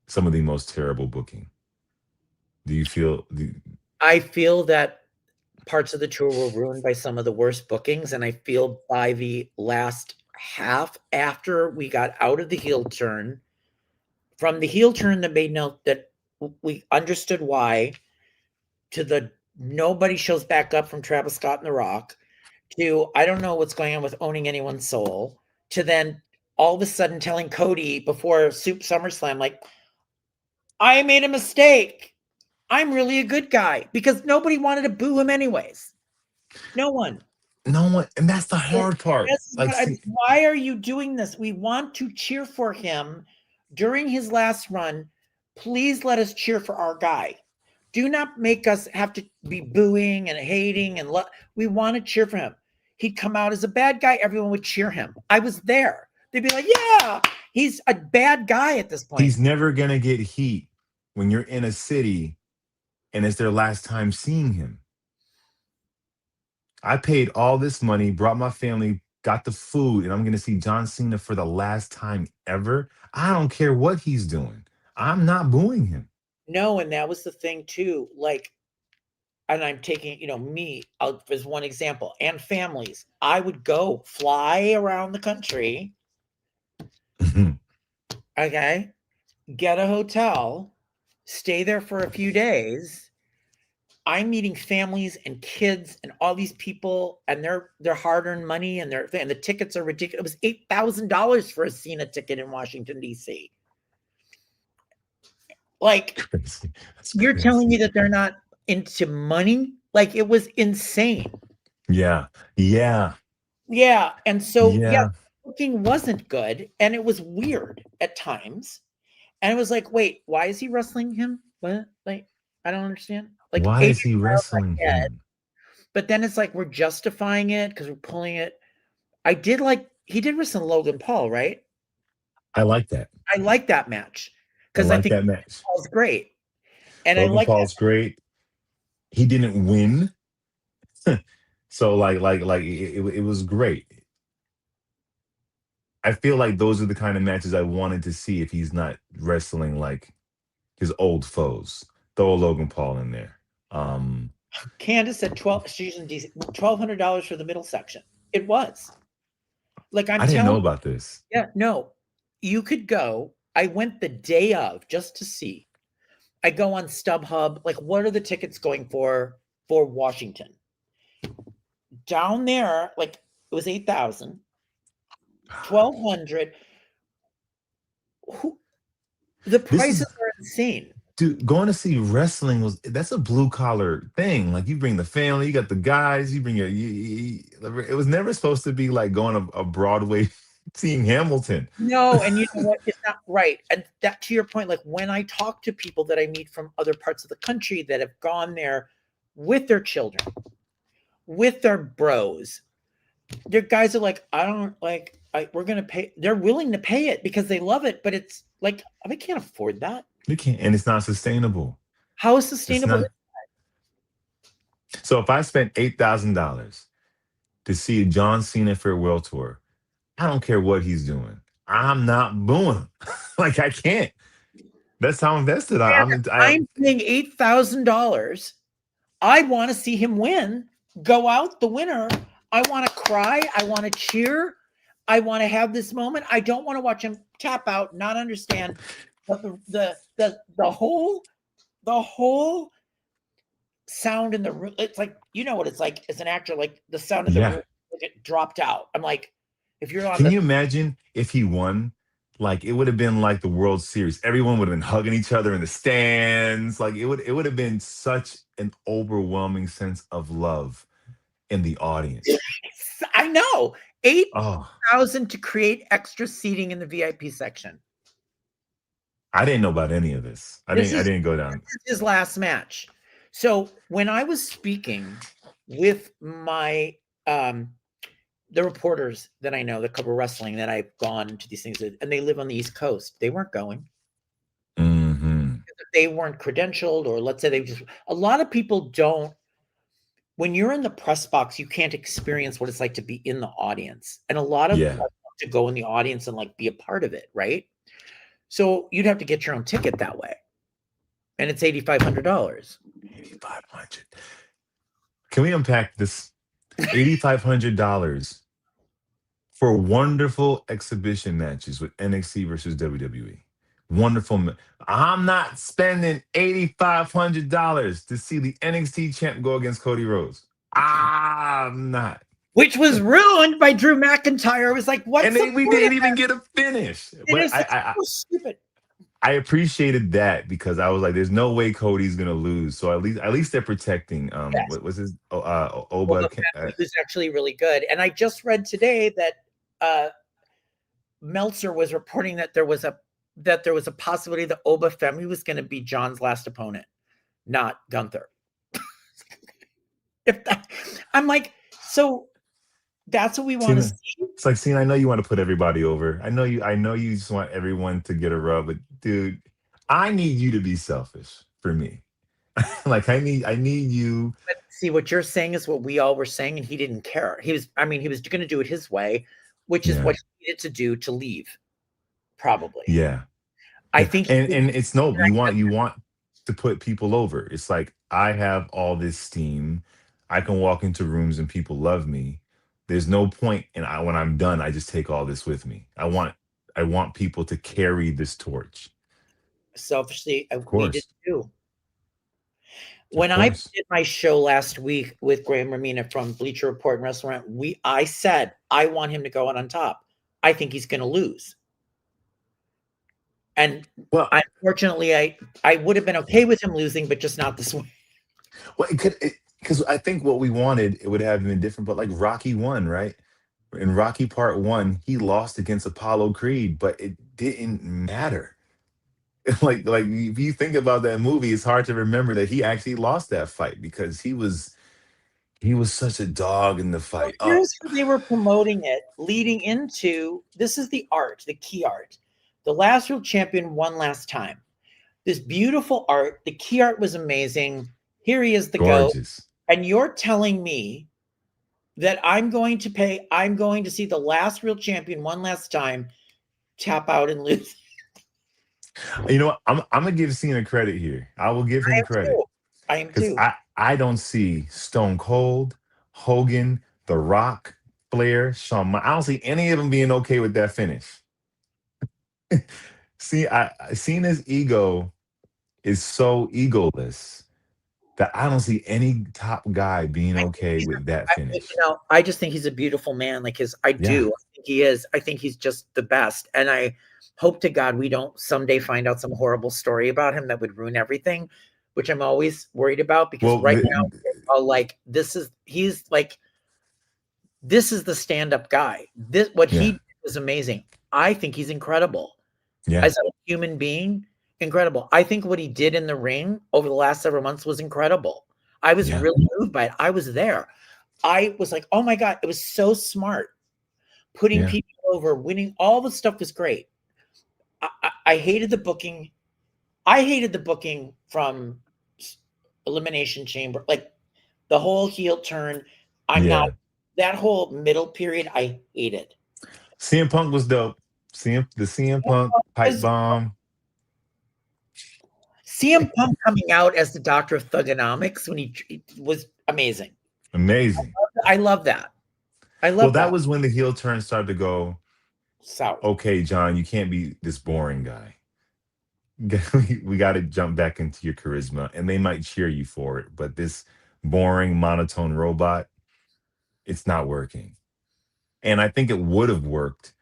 [SPEAKER 2] some of the most terrible booking. Do you feel?
[SPEAKER 1] I feel that parts of the tour were ruined by some of the worst bookings, and I feel by the last half, after we got out of the heel turn, from the heel turn that made no that we understood why, to the nobody shows back up from Travis Scott and The Rock, to I don't know what's going on with owning anyone's soul, to then all of a sudden telling Cody before Soup SummerSlam, like, I made a mistake. I'm really a good guy, because nobody wanted to boo him anyways. No one.
[SPEAKER 2] No one, and that's the hard part.
[SPEAKER 1] This is
[SPEAKER 2] Like,
[SPEAKER 1] what I,
[SPEAKER 2] see,
[SPEAKER 1] why are you doing this? We want to cheer for him during his last run. Please let us cheer for our guy. Do not make us have to be booing and hating, and we want to cheer for him. He'd come out as a bad guy, everyone would cheer him. I was there. They'd be like, yeah, he's a bad guy at this point.
[SPEAKER 2] he's never gonna get heat when you're in a city and it's their last time seeing him. I paid all this money, brought my family, got the food, and I'm going to see John Cena for the last time ever. I don't care what he's doing. I'm not booing him.
[SPEAKER 1] No, and that was the thing too. Like, and I'm taking, me as one example, and families. I would go fly around the country, okay, get a hotel, stay there for a few days, I'm meeting families and kids and all these people and their hard-earned money and the tickets are ridiculous. It was $8,000 for a Cena ticket in Washington, D.C. Like,
[SPEAKER 2] Crazy. That's
[SPEAKER 1] you're telling me
[SPEAKER 2] crazy.
[SPEAKER 1] that they're not into money? Like, it was insane.
[SPEAKER 2] Yeah. Yeah.
[SPEAKER 1] Yeah. And so, yeah,
[SPEAKER 2] Yeah.
[SPEAKER 1] booking wasn't good and it was weird at times. And it was like, wait, why is he wrestling him? What? Like, I don't understand. Like,
[SPEAKER 2] Why is he
[SPEAKER 1] AJ Styles, I
[SPEAKER 2] wrestling
[SPEAKER 1] get,
[SPEAKER 2] him?
[SPEAKER 1] but then it's like we're justifying it because we're pulling it. I did like he did wrestle Logan Paul, right?
[SPEAKER 2] I like that.
[SPEAKER 1] I like that match
[SPEAKER 2] I
[SPEAKER 1] because I
[SPEAKER 2] like
[SPEAKER 1] think
[SPEAKER 2] that match.
[SPEAKER 1] Paul's great, and I
[SPEAKER 2] Logan
[SPEAKER 1] like that.
[SPEAKER 2] Paul's great. He didn't win. So it was great. I feel like those are the kind of matches I wanted to see if he's not wrestling like his old foes. Throw a Logan Paul in there. Um,
[SPEAKER 1] Candace said she's in DC, $1,200 for the middle section. It was like I'm
[SPEAKER 2] I didn't know
[SPEAKER 1] telling.
[SPEAKER 2] about this.
[SPEAKER 1] Yeah, no, you could go. I went the day of just to see. I go on StubHub. Like, what are the tickets going for Washington? Down there, like it was 8,000, 1,200. Who the
[SPEAKER 2] This
[SPEAKER 1] prices
[SPEAKER 2] is
[SPEAKER 1] are insane.
[SPEAKER 2] dude, going to see wrestling that's a blue collar thing. Like you bring the family, you got the guys, you bring it was never supposed to be like going a Broadway seeing Hamilton.
[SPEAKER 1] No, and you know what? It's not right. And that to your point, like when I talk to people that I meet from other parts of the country that have gone there with their children, with their bros, their guys are like, I don't like we're gonna pay. They're willing to pay it because they love it, but it's like I can't afford that.
[SPEAKER 2] You can't, and it's not sustainable.
[SPEAKER 1] How is
[SPEAKER 2] It's
[SPEAKER 1] sustainable?
[SPEAKER 2] not. So if I spent $8,000 to see a John Cena farewell tour, I don't care what he's doing. I'm not booing him. Like I can't. That's how invested
[SPEAKER 1] I'm paying $8,000. I want to see him win, go out the winner. I want to cry. I want to cheer. I want to have this moment. I don't want to watch him tap out, not understand. But the whole sound in the room. It's like you know what it's like as an actor. Like the sound in the
[SPEAKER 2] Yeah.
[SPEAKER 1] room it dropped out. I'm like, if you're on
[SPEAKER 2] Can
[SPEAKER 1] the
[SPEAKER 2] you imagine if he won? Like it would have been like the World Series. Everyone would have been hugging each other in the stands. Like it would have been such an overwhelming sense of love in the audience.
[SPEAKER 1] I know eight
[SPEAKER 2] Oh,
[SPEAKER 1] thousand to create extra seating in the VIP section.
[SPEAKER 2] I didn't know about any of this. I
[SPEAKER 1] This
[SPEAKER 2] didn't I
[SPEAKER 1] is
[SPEAKER 2] didn't go down.
[SPEAKER 1] his last match. So when I was speaking with my the reporters that I know that cover wrestling that I've gone to these things and they live on the East Coast, they weren't going.
[SPEAKER 2] Hmm.
[SPEAKER 1] They weren't credentialed, or let's say they just a lot of people don't. When you're in the press box, you can't experience what it's like to be in the audience. And a lot of us
[SPEAKER 2] Yeah.
[SPEAKER 1] want to go in the audience and like be a part of it, right? So you'd have to get your own ticket that way. And it's $8,500.
[SPEAKER 2] 8,500. Can we unpack this? $8,500 for wonderful exhibition matches with NXT versus WWE. Wonderful. I'm not spending $8,500 to see the NXT champ go against Cody Rhodes. I'm not.
[SPEAKER 1] Which was ruined by Drew McIntyre. It was like, what's
[SPEAKER 2] And
[SPEAKER 1] the
[SPEAKER 2] we
[SPEAKER 1] point of
[SPEAKER 2] didn't even get a finish.
[SPEAKER 1] it? It
[SPEAKER 2] But
[SPEAKER 1] is so stupid.
[SPEAKER 2] I appreciated that because I was like, there's no way Cody's gonna lose. So at least they're protecting
[SPEAKER 1] Yes.
[SPEAKER 2] what was his
[SPEAKER 1] Well,
[SPEAKER 2] Oba.
[SPEAKER 1] the family was actually really good. And I just read today that Meltzer was reporting that there was a possibility the Oba family was going to be John's last opponent, not Gunther. I'm like, so that's what we want to
[SPEAKER 2] Cena,
[SPEAKER 1] see.
[SPEAKER 2] it's like Cena, I know you want to put everybody over. I know you just want everyone to get a rub, but dude, I need you to be selfish for me. Like I need you.
[SPEAKER 1] But see, what you're saying is what we all were saying, and he didn't care. He was going to do it his way, which is
[SPEAKER 2] Yeah.
[SPEAKER 1] what he needed to do to leave. Probably,
[SPEAKER 2] Yeah.
[SPEAKER 1] I
[SPEAKER 2] Yeah.
[SPEAKER 1] think.
[SPEAKER 2] And it's no, you want to put people over. It's like I have all this steam. I can walk into rooms and people love me. There's no point and when I'm done, I just take all this with me. I want people to carry this torch.
[SPEAKER 1] Selfishly,
[SPEAKER 2] Of
[SPEAKER 1] we did
[SPEAKER 2] course.
[SPEAKER 1] too.
[SPEAKER 2] Of
[SPEAKER 1] When I
[SPEAKER 2] course.
[SPEAKER 1] did my show last week with Graham Ramina from Bleacher Report and Restaurant, I said I want him to go out on top. I think he's going to lose, and
[SPEAKER 2] Well,
[SPEAKER 1] unfortunately, I would have been okay with him losing, but just not this way.
[SPEAKER 2] well, it could, because I think what we wanted, it would have been different. But like Rocky one, right? In Rocky Part One, he lost against Apollo Creed, but it didn't matter. Like if you think about that movie, it's hard to remember that he actually lost that fight because he was such a dog in the
[SPEAKER 1] Well,
[SPEAKER 2] fight. Oh,
[SPEAKER 1] here's how they were promoting it, leading into this is the art, the key art. The last real champion won last time. This beautiful art, the key art was amazing. Here he is, the GOAT.
[SPEAKER 2] gorgeous.
[SPEAKER 1] And you're telling me that I'm going to see the last real champion one last time tap out and lose.
[SPEAKER 2] You know what? I'm gonna give Cena credit here. I will give
[SPEAKER 1] I
[SPEAKER 2] him
[SPEAKER 1] am too.
[SPEAKER 2] credit
[SPEAKER 1] I am
[SPEAKER 2] because
[SPEAKER 1] too.
[SPEAKER 2] I don't see Stone Cold, Hogan, The Rock, Flair, I don't see any of them being okay with that finish. See, Cena's ego is so egoless that I don't see any top guy being
[SPEAKER 1] I think
[SPEAKER 2] okay with that finish.
[SPEAKER 1] I just think he's a beautiful man. Like I
[SPEAKER 2] Yeah.
[SPEAKER 1] do. I think he is. I think he's just the best. And I hope to God we don't someday find out some horrible story about him that would ruin everything, which I'm always worried about because
[SPEAKER 2] Well,
[SPEAKER 1] right now, like this is the stand-up guy. This what he
[SPEAKER 2] yeah,
[SPEAKER 1] did was amazing. I think he's incredible.
[SPEAKER 2] yeah,
[SPEAKER 1] As a human being, incredible. I think what he did in the ring over the last several months was incredible. I was
[SPEAKER 2] yeah,
[SPEAKER 1] really moved by it. I was there. I was like, "Oh my god, it was so smart. Putting
[SPEAKER 2] yeah.
[SPEAKER 1] people over, winning, all the stuff was great." I hated the booking. I hated the booking from Elimination Chamber, like the whole heel turn. I'm not
[SPEAKER 2] Yeah.
[SPEAKER 1] that whole middle period. I hated.
[SPEAKER 2] CM Punk was dope. CM Punk pipe bomb.
[SPEAKER 1] CM Punk coming out as the Doctor of Thugonomics when he was amazing.
[SPEAKER 2] Amazing.
[SPEAKER 1] I love that. I
[SPEAKER 2] Well,
[SPEAKER 1] love
[SPEAKER 2] that
[SPEAKER 1] that.
[SPEAKER 2] was when the heel turn started to go,
[SPEAKER 1] South.
[SPEAKER 2] okay, John, you can't be this boring guy. We got to jump back into your charisma. And they might cheer you for it. But this boring, monotone robot, it's not working. And I think it would have worked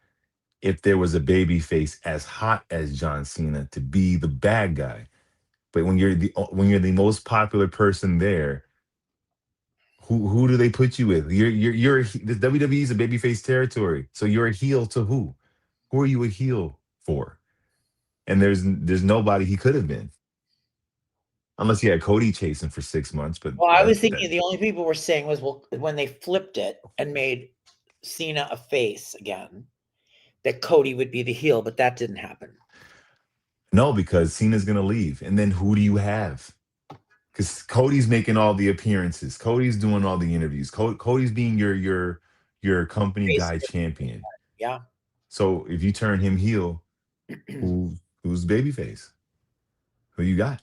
[SPEAKER 2] if there was a baby face as hot as John Cena to be the bad guy. But when you're the most popular person there, who do they put you with? The WWE is a babyface territory, so you're a heel to who? Who are you a heel for? And there's nobody he could have been, unless you had Cody chasing for 6 months. But
[SPEAKER 1] Well, I was
[SPEAKER 2] that
[SPEAKER 1] thinking the only people were saying was, well, when they flipped it and made Cena a face again, that Cody would be the heel, but that didn't happen.
[SPEAKER 2] no, because Cena's gonna leave, and then who do you have? Because Cody's making all the appearances, Cody's doing all the interviews, Cody's being your company
[SPEAKER 1] Face,
[SPEAKER 2] guy champion.
[SPEAKER 1] yeah.
[SPEAKER 2] So if you turn him heel, who's babyface? Who you got?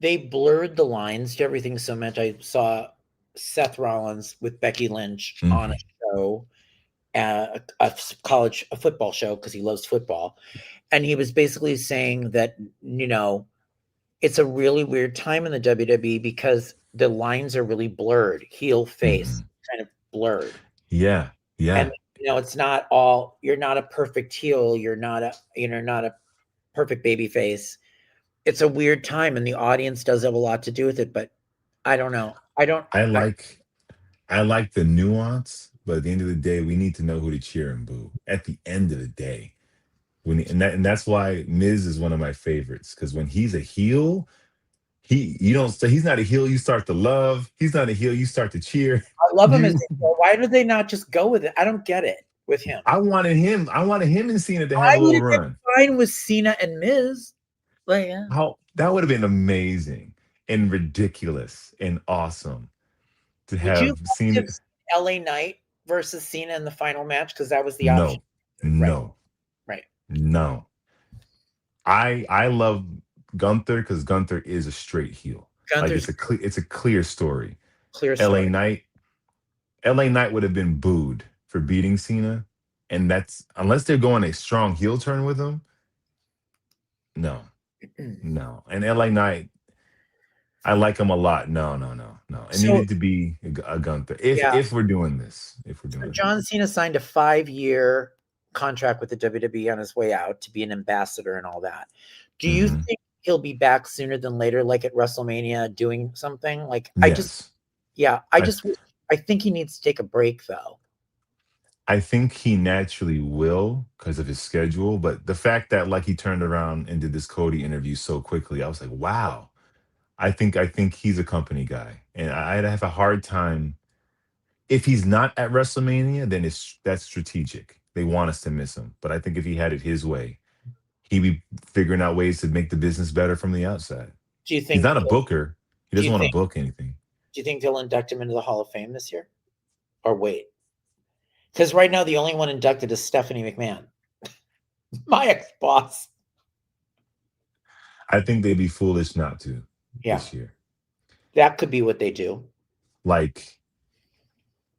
[SPEAKER 1] They blurred the lines to everything so much. I saw Seth Rollins with Becky Lynch on a
[SPEAKER 2] Mhm.
[SPEAKER 1] show, a football show because he loves football, and he was basically saying that it's a really weird time in the WWE because the lines are really blurred, heel face
[SPEAKER 2] Mhm.
[SPEAKER 1] kind of blurred,
[SPEAKER 2] Yeah,
[SPEAKER 1] and
[SPEAKER 2] yeah.
[SPEAKER 1] it's not all. You're not a perfect heel. You're not a perfect baby face. It's a weird time, and the audience does have a lot to do with it. But I don't know. I don't.
[SPEAKER 2] I
[SPEAKER 1] I,
[SPEAKER 2] like I like the nuance, but at the end of the day, we need to know who to cheer and boo. At the end of the day, and that's why Miz is one of my favorites because when he's a heel, he you don't say he's not a heel you start to love. He's not a heel you start to cheer.
[SPEAKER 1] I love him as
[SPEAKER 2] You,
[SPEAKER 1] a heel. Why do they not just go with it? I don't get it with him.
[SPEAKER 2] I wanted him and Cena to have
[SPEAKER 1] I
[SPEAKER 2] a
[SPEAKER 1] would
[SPEAKER 2] little
[SPEAKER 1] have been
[SPEAKER 2] run.
[SPEAKER 1] fine with Cena and Miz. Like, yeah.
[SPEAKER 2] How that would have been amazing and ridiculous and awesome to
[SPEAKER 1] Would you
[SPEAKER 2] have
[SPEAKER 1] like to
[SPEAKER 2] Cena.
[SPEAKER 1] have seen LA Knight versus Cena in the final match? Because that was the option.
[SPEAKER 2] No,
[SPEAKER 1] Right.
[SPEAKER 2] no,
[SPEAKER 1] Right.
[SPEAKER 2] no. I love Gunther because Gunther is a straight heel. Like
[SPEAKER 1] Gunther's
[SPEAKER 2] it's a clear story.
[SPEAKER 1] clear
[SPEAKER 2] LA
[SPEAKER 1] story.
[SPEAKER 2] Knight, LA Knight would have been booed for beating Cena, and that's unless they're going a strong heel turn with him. No, no. And LA Knight, I like him a lot. No. It
[SPEAKER 1] So
[SPEAKER 2] needed to be a Gunther.
[SPEAKER 1] yeah,
[SPEAKER 2] If we're doing this, if we're
[SPEAKER 1] so
[SPEAKER 2] doing it.
[SPEAKER 1] John Cena signed a 5-year contract with the WWE on his way out to be an ambassador and all that. Do you
[SPEAKER 2] Hmm.
[SPEAKER 1] think he'll be back sooner than later, like at WrestleMania, doing something? Like
[SPEAKER 2] Yes.
[SPEAKER 1] yeah,
[SPEAKER 2] I
[SPEAKER 1] I think he needs to take a break though.
[SPEAKER 2] I think he naturally will because of his schedule, but the fact that like he turned around and did this Cody interview so quickly, I was like, wow. I think he's a company guy, and I'd have a hard time if he's not at WrestleMania. Then that's strategic. They want us to miss him, but I think if he had it his way, he'd be figuring out ways to make the business better from the outside.
[SPEAKER 1] Do you
[SPEAKER 2] He's
[SPEAKER 1] think
[SPEAKER 2] not a booker. He
[SPEAKER 1] do
[SPEAKER 2] doesn't
[SPEAKER 1] you
[SPEAKER 2] want to
[SPEAKER 1] think
[SPEAKER 2] book anything.
[SPEAKER 1] do you think they'll induct him into the Hall of Fame this year? Or wait? Because right now the only one inducted is Stephanie McMahon, my ex-boss.
[SPEAKER 2] I think they'd be foolish not to
[SPEAKER 1] Yeah,
[SPEAKER 2] this year.
[SPEAKER 1] that could be what they do.
[SPEAKER 2] Like,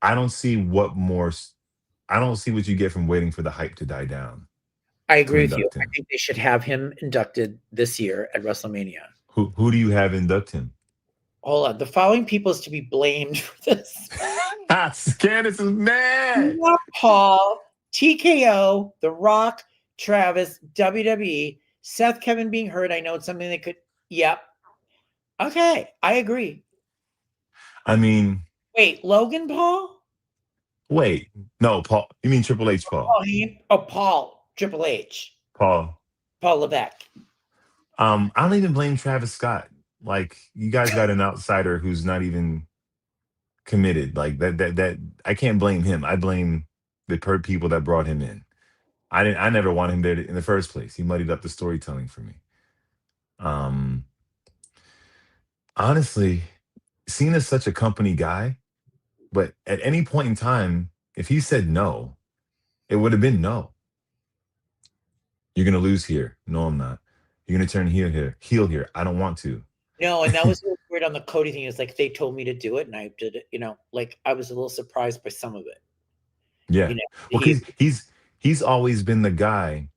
[SPEAKER 2] I don't see what more. I don't see what you get from waiting for the hype to die down
[SPEAKER 1] I
[SPEAKER 2] to
[SPEAKER 1] agree with you.
[SPEAKER 2] induct
[SPEAKER 1] I
[SPEAKER 2] him.
[SPEAKER 1] think they should have him inducted this year at WrestleMania.
[SPEAKER 2] Who do you have induct him?
[SPEAKER 1] Hold on. The following people is to be blamed for this.
[SPEAKER 2] Candace is mad.
[SPEAKER 1] Cena, Paul, TKO, The Rock, Travis, WWE, Seth, Kevin being hurt. I know it's something they could. Yep. Okay. I agree.
[SPEAKER 2] I mean,
[SPEAKER 1] Wait, Logan Paul?
[SPEAKER 2] wait, no, Paul. You mean Triple H, Paul?
[SPEAKER 1] Paul. Triple H.
[SPEAKER 2] Paul.
[SPEAKER 1] Paul Levesque.
[SPEAKER 2] I don't even blame Travis Scott. Like, you guys got an outsider who's not even committed. Like that. I can't blame him. I blame the people that brought him in. I never wanted him there in the first place. He muddied up the storytelling for me. Um, Honestly, Cena's such a company guy, but at any point in time, if he said no, it would have been no. You're gonna lose here. No, I'm not. You're gonna turn heel here. I don't want to.
[SPEAKER 1] No, and that was weird on the Cody thing. It's like they told me to do it, and I did it. Like I was a little surprised by some of it.
[SPEAKER 2] Yeah.
[SPEAKER 1] You know,
[SPEAKER 2] Well, because he's always been the guy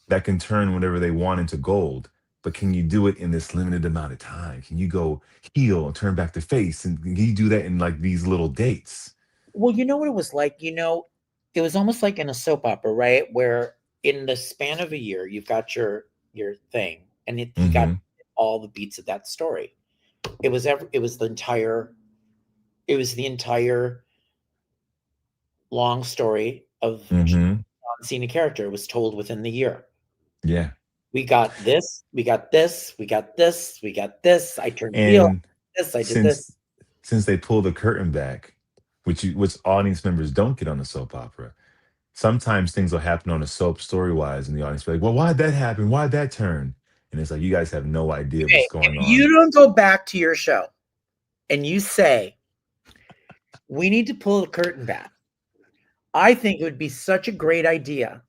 [SPEAKER 2] that can turn whatever they want into gold. But can you do it in this limited amount of time? Can you go heel and turn back to face? And can you do that in like these little dates?
[SPEAKER 1] well, you know what it was like. It was almost like in a soap opera, right? Where in the span of a year, you've got your thing, and you got
[SPEAKER 2] Hmm.
[SPEAKER 1] all the beats of that story. It was the entire long story of John
[SPEAKER 2] Hmm.
[SPEAKER 1] Cena character. It was told within the year.
[SPEAKER 2] Yeah.
[SPEAKER 1] We got this, we got this, we got this, we got this. I turned heel.
[SPEAKER 2] And
[SPEAKER 1] This, I did this.
[SPEAKER 2] since they pull the curtain back, which audience members don't get on a soap opera, sometimes things will happen on a soap story wise, and the audience will be like, "Well, why'd that happen? Why'd that turn?" And it's like you guys have no idea
[SPEAKER 1] Okay,
[SPEAKER 2] what's
[SPEAKER 1] if
[SPEAKER 2] going
[SPEAKER 1] you
[SPEAKER 2] on.
[SPEAKER 1] don't go back to your show and you say, we need to pull the curtain back, I think it would be such a great idea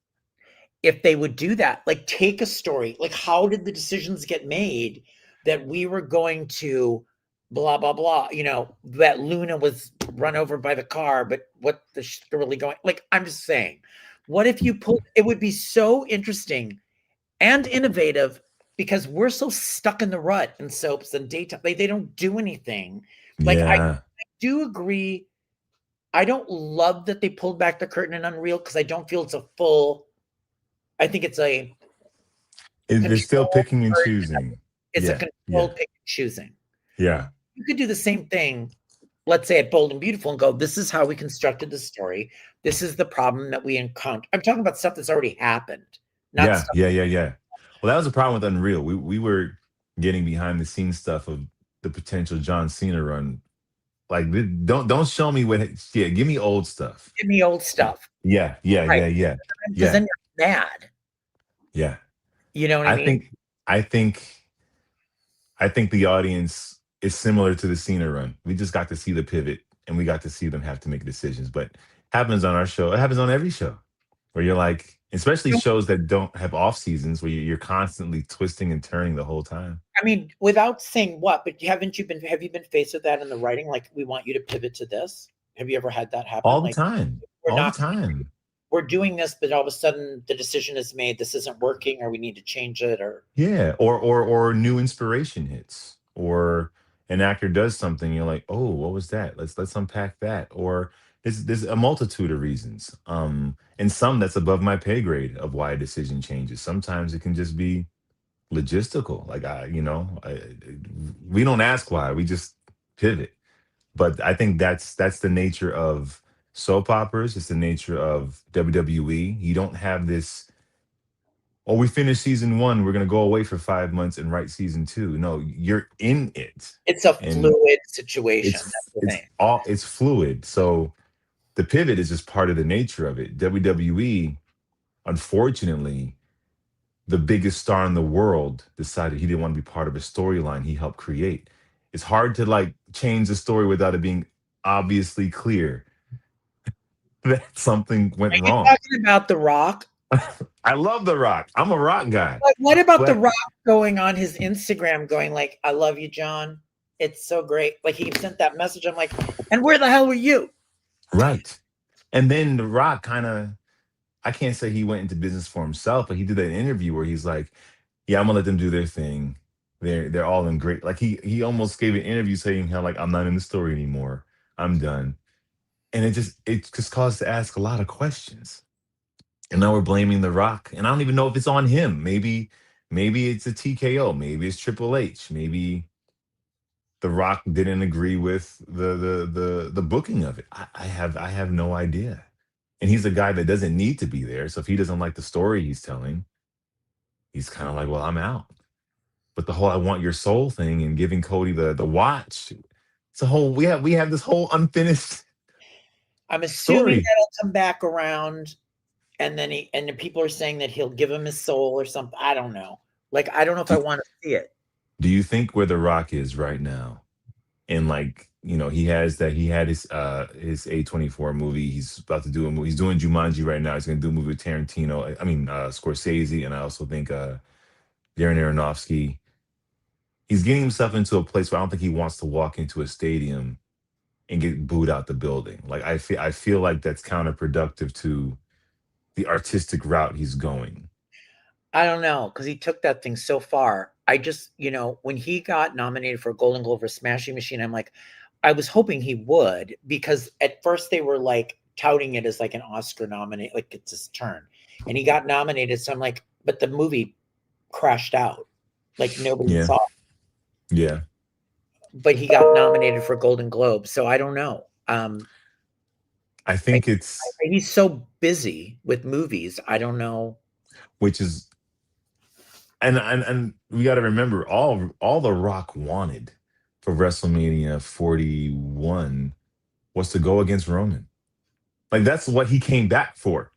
[SPEAKER 1] if they would do that. Like, take a story. Like, how did the decisions get made that we were going to blah, blah, blah? That Luna was run over by the car, but what the really going? Like, I'm just saying, what if you pull it would be so interesting and innovative because we're so stuck in the rut in soaps and daytime. They don't do anything. Like I
[SPEAKER 2] Yeah,
[SPEAKER 1] do agree. I don't love that they pulled back the curtain in Unreal because I don't feel it's a full. I think it's a
[SPEAKER 2] they're still
[SPEAKER 1] controlled
[SPEAKER 2] picking and
[SPEAKER 1] version.
[SPEAKER 2] choosing.
[SPEAKER 1] It's a
[SPEAKER 2] Yeah, yeah,
[SPEAKER 1] controlled pick and choosing.
[SPEAKER 2] yeah,
[SPEAKER 1] You could do the same thing, let's say at Bold and Beautiful, and go, this is how we constructed the story. This is the problem that we encountered. I'm talking about stuff that's already happened, not
[SPEAKER 2] yeah,
[SPEAKER 1] stuff.
[SPEAKER 2] yeah, yeah, yeah. Well, that was a problem with Unreal. We were getting behind the scenes stuff of the potential John Cena run. Like, don't show me what. Yeah, give me old stuff.
[SPEAKER 1] Give me old stuff.
[SPEAKER 2] Yeah, yeah,
[SPEAKER 1] Right.
[SPEAKER 2] yeah, yeah,
[SPEAKER 1] Because
[SPEAKER 2] yeah,
[SPEAKER 1] then you're mad.
[SPEAKER 2] yeah.
[SPEAKER 1] You know what I
[SPEAKER 2] I
[SPEAKER 1] mean?
[SPEAKER 2] think, I think, I think the audience is similar to the Cena run. We just got to see the pivot, and we got to see them have to make decisions. But happens on our show. It happens on every show where you're like, especially shows that don't have off seasons where you're constantly twisting and turning the whole time.
[SPEAKER 1] I mean, without saying what, but have you been faced with that in the writing? Like, we want you to pivot to this. Have you ever had that happen?
[SPEAKER 2] All the
[SPEAKER 1] Like,
[SPEAKER 2] time.
[SPEAKER 1] we're
[SPEAKER 2] All the
[SPEAKER 1] not,
[SPEAKER 2] time.
[SPEAKER 1] we're doing this, but all of a sudden the decision is made. This isn't working, or we need to change it, or
[SPEAKER 2] Yeah. Or new inspiration hits. Or an actor does something, you're like, oh, what was that? Let's unpack that. Or there's a multitude of reasons. And some that's above my pay grade of why a decision changes. Sometimes it can just be logistical. Like we don't ask why, we just pivot. But I think that's the nature of soap operas. It's the nature of WWE. You don't have this, oh, we finished season one, we're gonna go away for 5 months and write season two. No, you're in it.
[SPEAKER 1] It's a
[SPEAKER 2] And
[SPEAKER 1] fluid situation. That's the thing.
[SPEAKER 2] it's fluid. So the pivot is just part of the nature of it. WWE, unfortunately, the biggest star in the world decided he didn't want to be part of a storyline he helped create. It's hard to like change the story without it being obviously clear that something
[SPEAKER 1] Are
[SPEAKER 2] went
[SPEAKER 1] you
[SPEAKER 2] wrong.
[SPEAKER 1] talking about The Rock?
[SPEAKER 2] I love The Rock. I'm a Rock guy.
[SPEAKER 1] But what about The
[SPEAKER 2] But
[SPEAKER 1] Rock going on his Instagram going like, I love you, John. It's so great. Like he sent that message. I'm like, and where the hell were you?
[SPEAKER 2] right. And then The Rock kind of, I can't say he went into business for himself, but he did that interview where he's like, yeah, I'm gonna let them do their thing. They're all in great. Like he almost gave an interview saying how like I'm not in the story anymore. I'm done. And it just caused to ask a lot of questions. And now we're blaming The Rock. And I don't even know if it's on him. Maybe it's a TKO. Maybe it's Triple H. Maybe The Rock didn't agree with the booking of it. I have no idea. And he's a guy that doesn't need to be there. So if he doesn't like the story he's telling, he's kind of like, well, I'm out. But the whole "I want your soul" thing and giving Cody the watch, it's a whole we have this whole unfinished
[SPEAKER 1] I'm assuming
[SPEAKER 2] story.
[SPEAKER 1] that'll come back around, and then the people are saying that he'll give him his soul or something. I don't know. Like I don't know if I
[SPEAKER 2] Do,
[SPEAKER 1] want to see it.
[SPEAKER 2] do you think where The Rock is right now? And like, he had his A24 movie. He's about to do a movie. He's doing Jumanji right now. He's gonna do a movie with Tarantino. I mean Scorsese, and I also think Darren Aronofsky. He's getting himself into a place where I don't think he wants to walk into a stadium and get booed out the building. Like I feel like that's counterproductive to the artistic route he's going.
[SPEAKER 1] I don't know because he took that thing so far. I just, when he got nominated for a Golden Globe for Smashing Machine, I'm like, I was hoping he would because at first they were like touting it as like an Oscar nominee, like it's his turn, and he got nominated. So I'm like, but the movie crashed out, like nobody
[SPEAKER 2] Yeah.
[SPEAKER 1] saw it.
[SPEAKER 2] Yeah.
[SPEAKER 1] But he got nominated for Golden Globe, so I don't know.
[SPEAKER 2] I
[SPEAKER 1] I,
[SPEAKER 2] think it's
[SPEAKER 1] he's so busy with movies. I don't know.
[SPEAKER 2] which is and we got to remember all The Rock wanted for WrestleMania 41 was to go against Roman. Like that's what he came back for.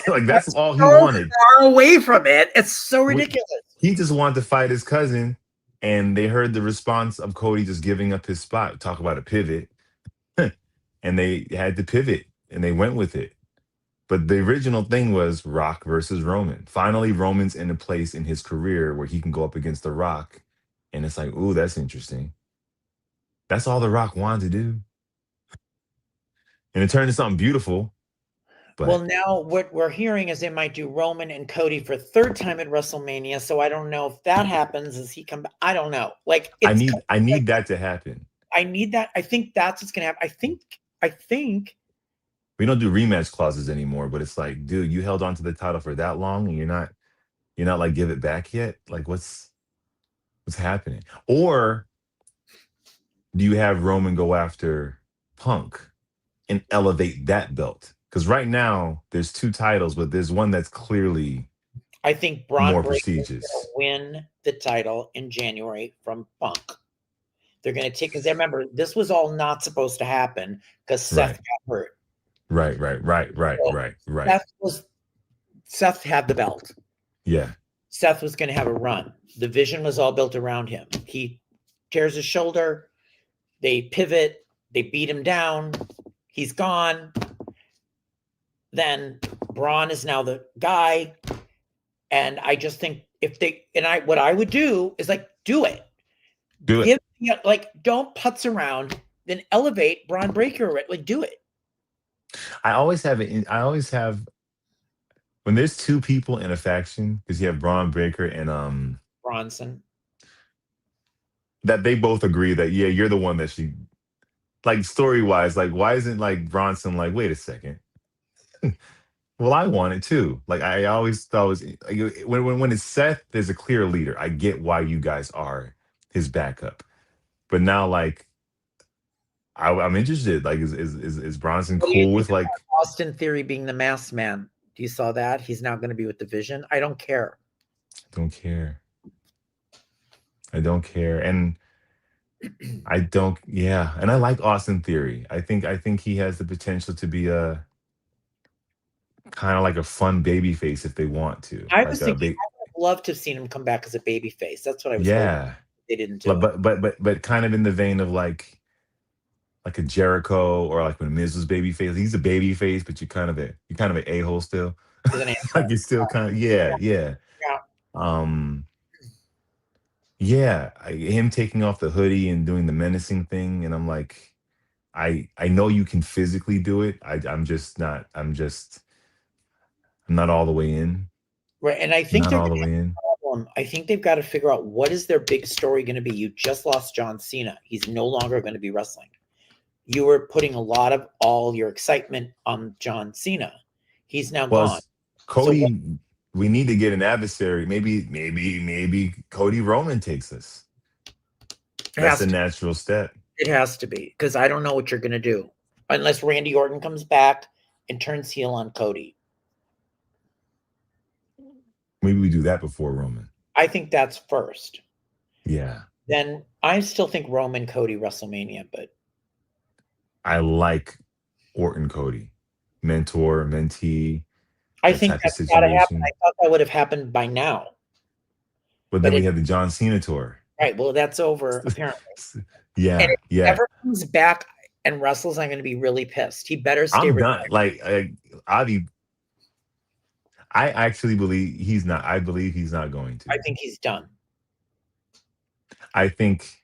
[SPEAKER 2] Like that's
[SPEAKER 1] That's
[SPEAKER 2] all he
[SPEAKER 1] so
[SPEAKER 2] wanted.
[SPEAKER 1] far away from it. It's so
[SPEAKER 2] We-
[SPEAKER 1] ridiculous.
[SPEAKER 2] He just wanted to fight his cousin, and they heard the response of Cody just giving up his spot. Talk about a pivot, and they had to pivot, and they went with it. But the original thing was Rock versus Roman. Finally, Roman's in a place in his career where he can go up against The Rock, and it's like, ooh, that's interesting. That's all The Rock wanted to do, and it turned into something beautiful.
[SPEAKER 1] Well,
[SPEAKER 2] But
[SPEAKER 1] now what we're hearing is they might do Roman and Cody for third time at WrestleMania. So I don't know if that happens. Does he come back? I don't know. Like
[SPEAKER 2] I
[SPEAKER 1] it's
[SPEAKER 2] need I
[SPEAKER 1] like
[SPEAKER 2] need that to happen.
[SPEAKER 1] I need that. I think that's what's gonna happen. I think
[SPEAKER 2] We don't do rematch clauses anymore, but it's like, dude, you held on to the title for that long, and you're not like give it back yet. Like what's happening? Or do you have Roman go after Punk and elevate that belt? Because right now there's two titles, but there's one that's clearly
[SPEAKER 1] I think Braun
[SPEAKER 2] more
[SPEAKER 1] Breaker is gonna
[SPEAKER 2] prestigious.
[SPEAKER 1] win the title in January from Punk. They're gonna take because remember this was all not supposed to happen because Seth
[SPEAKER 2] Right.
[SPEAKER 1] got hurt.
[SPEAKER 2] Right, right, right, right,
[SPEAKER 1] So
[SPEAKER 2] right, right.
[SPEAKER 1] Seth had the belt.
[SPEAKER 2] Yeah.
[SPEAKER 1] Seth was going to have a run. The vision was all built around him. He tears his shoulder. They pivot. They beat him down. He's gone. Then Braun is now the guy. And I just think what I would do is like, do it.
[SPEAKER 2] Do it.
[SPEAKER 1] Don't putz around, then elevate Braun Breaker. Like, do it.
[SPEAKER 2] I always have when there's two people in a faction, because you have Braun Breaker and
[SPEAKER 1] Bronson.
[SPEAKER 2] that they both agree that, yeah, you're the one that she, like, story wise, like, why isn't like Bronson like, wait a second, well, I want it too. Like, I always thought it was like, when it's Seth, there's a clear leader. I get why you guys are his backup, but now, like, I'm interested. Like, is Bronson
[SPEAKER 1] What do you
[SPEAKER 2] cool
[SPEAKER 1] think
[SPEAKER 2] with
[SPEAKER 1] about
[SPEAKER 2] like?
[SPEAKER 1] Austin Theory being the masked man? Do you saw that? He's now going to be with the Vision. I don't care.
[SPEAKER 2] Don't care. I don't care, and I don't. Yeah, and I like Austin Theory. I think he has the potential to be a kind of like a fun baby face if they want to,
[SPEAKER 1] I
[SPEAKER 2] like
[SPEAKER 1] was
[SPEAKER 2] a
[SPEAKER 1] thinking
[SPEAKER 2] big.
[SPEAKER 1] I would have loved to have seen him come back as a baby face. That's what I was hoping.
[SPEAKER 2] Yeah,
[SPEAKER 1] They didn't do
[SPEAKER 2] but
[SPEAKER 1] it.
[SPEAKER 2] but kind of in the vein of like a Jericho, or like when Miz was babyface. He's a babyface, but you're kind of an a-hole still.
[SPEAKER 1] As an
[SPEAKER 2] Like,
[SPEAKER 1] asshole.
[SPEAKER 2] you're still kind of, yeah, yeah.
[SPEAKER 1] Yeah.
[SPEAKER 2] Um yeah, him taking off the hoodie and doing the menacing thing, and I'm like, I know you can physically do it. I'm not all the way in.
[SPEAKER 1] Right. And I think
[SPEAKER 2] Not
[SPEAKER 1] they're
[SPEAKER 2] all
[SPEAKER 1] going
[SPEAKER 2] the
[SPEAKER 1] to have
[SPEAKER 2] way in.
[SPEAKER 1] a problem. I think they've got to figure out what is their big story going to be. You just lost John Cena. He's no longer going to be wrestling. You were putting a lot of all your excitement on John Cena. He's now
[SPEAKER 2] Well,
[SPEAKER 1] gone. So what,
[SPEAKER 2] Cody, we need to get an adversary. Maybe Cody Roman takes us.
[SPEAKER 1] it
[SPEAKER 2] That's
[SPEAKER 1] has
[SPEAKER 2] a
[SPEAKER 1] to,
[SPEAKER 2] natural step.
[SPEAKER 1] it has to be because I don't know what you're going to do unless Randy Orton comes back and turns heel on Cody.
[SPEAKER 2] Maybe we do that before Roman.
[SPEAKER 1] I think that's first.
[SPEAKER 2] Yeah.
[SPEAKER 1] Then I still think Roman Cody WrestleMania, but
[SPEAKER 2] I like Orton Cody. Mentor, mentee,
[SPEAKER 1] I
[SPEAKER 2] that
[SPEAKER 1] think
[SPEAKER 2] type of
[SPEAKER 1] that's got to happen. I
[SPEAKER 2] situation.
[SPEAKER 1] thought that would have happened by now,
[SPEAKER 2] But
[SPEAKER 1] but
[SPEAKER 2] then we
[SPEAKER 1] it
[SPEAKER 2] have the John Cena tour.
[SPEAKER 1] right. Well, that's over apparently. And
[SPEAKER 2] Yeah,
[SPEAKER 1] if he
[SPEAKER 2] yeah.
[SPEAKER 1] ever comes back and wrestles, I'm going to be really pissed. He better stay
[SPEAKER 2] I'm
[SPEAKER 1] retired.
[SPEAKER 2] done. Like, Avi, I actually believe he's not. I believe he's not going
[SPEAKER 1] I
[SPEAKER 2] to.
[SPEAKER 1] think he's done.
[SPEAKER 2] I think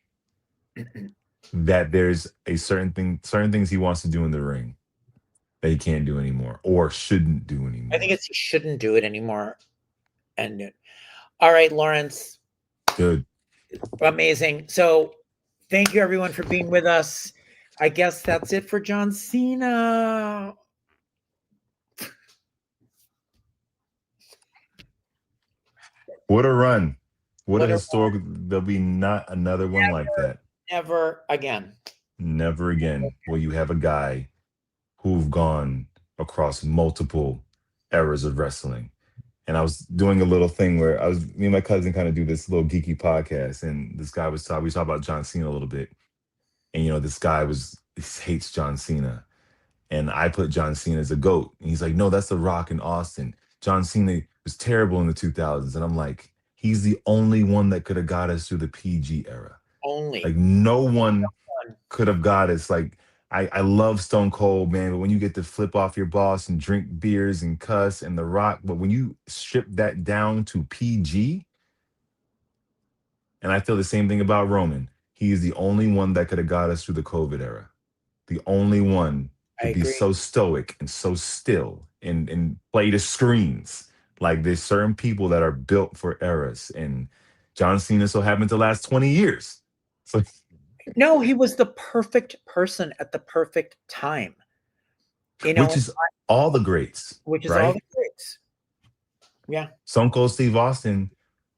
[SPEAKER 2] that there's certain things he wants to do in the ring that he can't do anymore or shouldn't do
[SPEAKER 1] I think
[SPEAKER 2] anymore.
[SPEAKER 1] it's he shouldn't do it anymore. And all right, Lawrence,
[SPEAKER 2] Good.
[SPEAKER 1] amazing. So thank you everyone for being with us. I guess that's it for John Cena.
[SPEAKER 2] What a run. What a
[SPEAKER 1] What a
[SPEAKER 2] historical. There'll be not another one like that.
[SPEAKER 1] never again.
[SPEAKER 2] Never again will you have a guy who've gone across multiple eras of wrestling. And I was doing a little thing where me and my cousin kind of do this little geeky podcast, and this guy was talking. We talked about John Cena a little bit, and this guy he hates John Cena, and I put John Cena as a goat, and he's like, no, that's The Rock in Austin. John Cena was terrible in the 2000s, and I'm like, he's the only one that could have got us through the PG era.
[SPEAKER 1] Only.
[SPEAKER 2] Like, no one could have got us. Like, I love Stone Cold, man, but when you get to flip off your boss and drink beers and cuss and The Rock, but when you strip that down to PG, and I feel the same thing about Roman, he is the only one that could have got us through the COVID era. The only one
[SPEAKER 1] I
[SPEAKER 2] to be
[SPEAKER 1] agree.
[SPEAKER 2] so stoic and so still and play the screens. Like, there's certain people that are built for eras, and John Cena so happened to last 20 years. So,
[SPEAKER 1] No, he was the perfect person at the perfect time.
[SPEAKER 2] which is all the greats,
[SPEAKER 1] which is all
[SPEAKER 2] right?
[SPEAKER 1] the greats. Yeah.
[SPEAKER 2] Stone Cold Steve Austin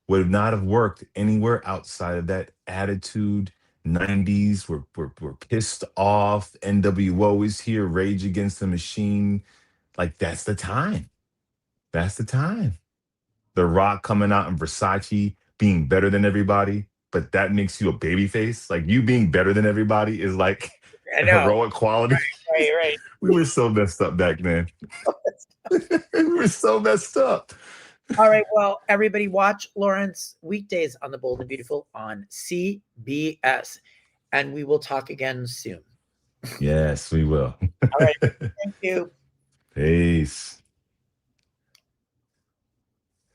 [SPEAKER 2] would not have worked anywhere outside of that attitude. 90s, we're pissed off. NWO is here, Rage Against the Machine. Like, that's the time. That's the time. The Rock coming out in Versace, being better than everybody, but that makes you a baby face. Like, you being better than everybody is like
[SPEAKER 1] I
[SPEAKER 2] a
[SPEAKER 1] know.
[SPEAKER 2] heroic quality.
[SPEAKER 1] Right.
[SPEAKER 2] We were so messed up back then. We were so messed up.
[SPEAKER 1] All right. Well, everybody watch Lawrence weekdays on The Bold and Beautiful on CBS. And we will talk again soon.
[SPEAKER 2] Yes, we will.
[SPEAKER 1] All right. Thank you.
[SPEAKER 2] Peace.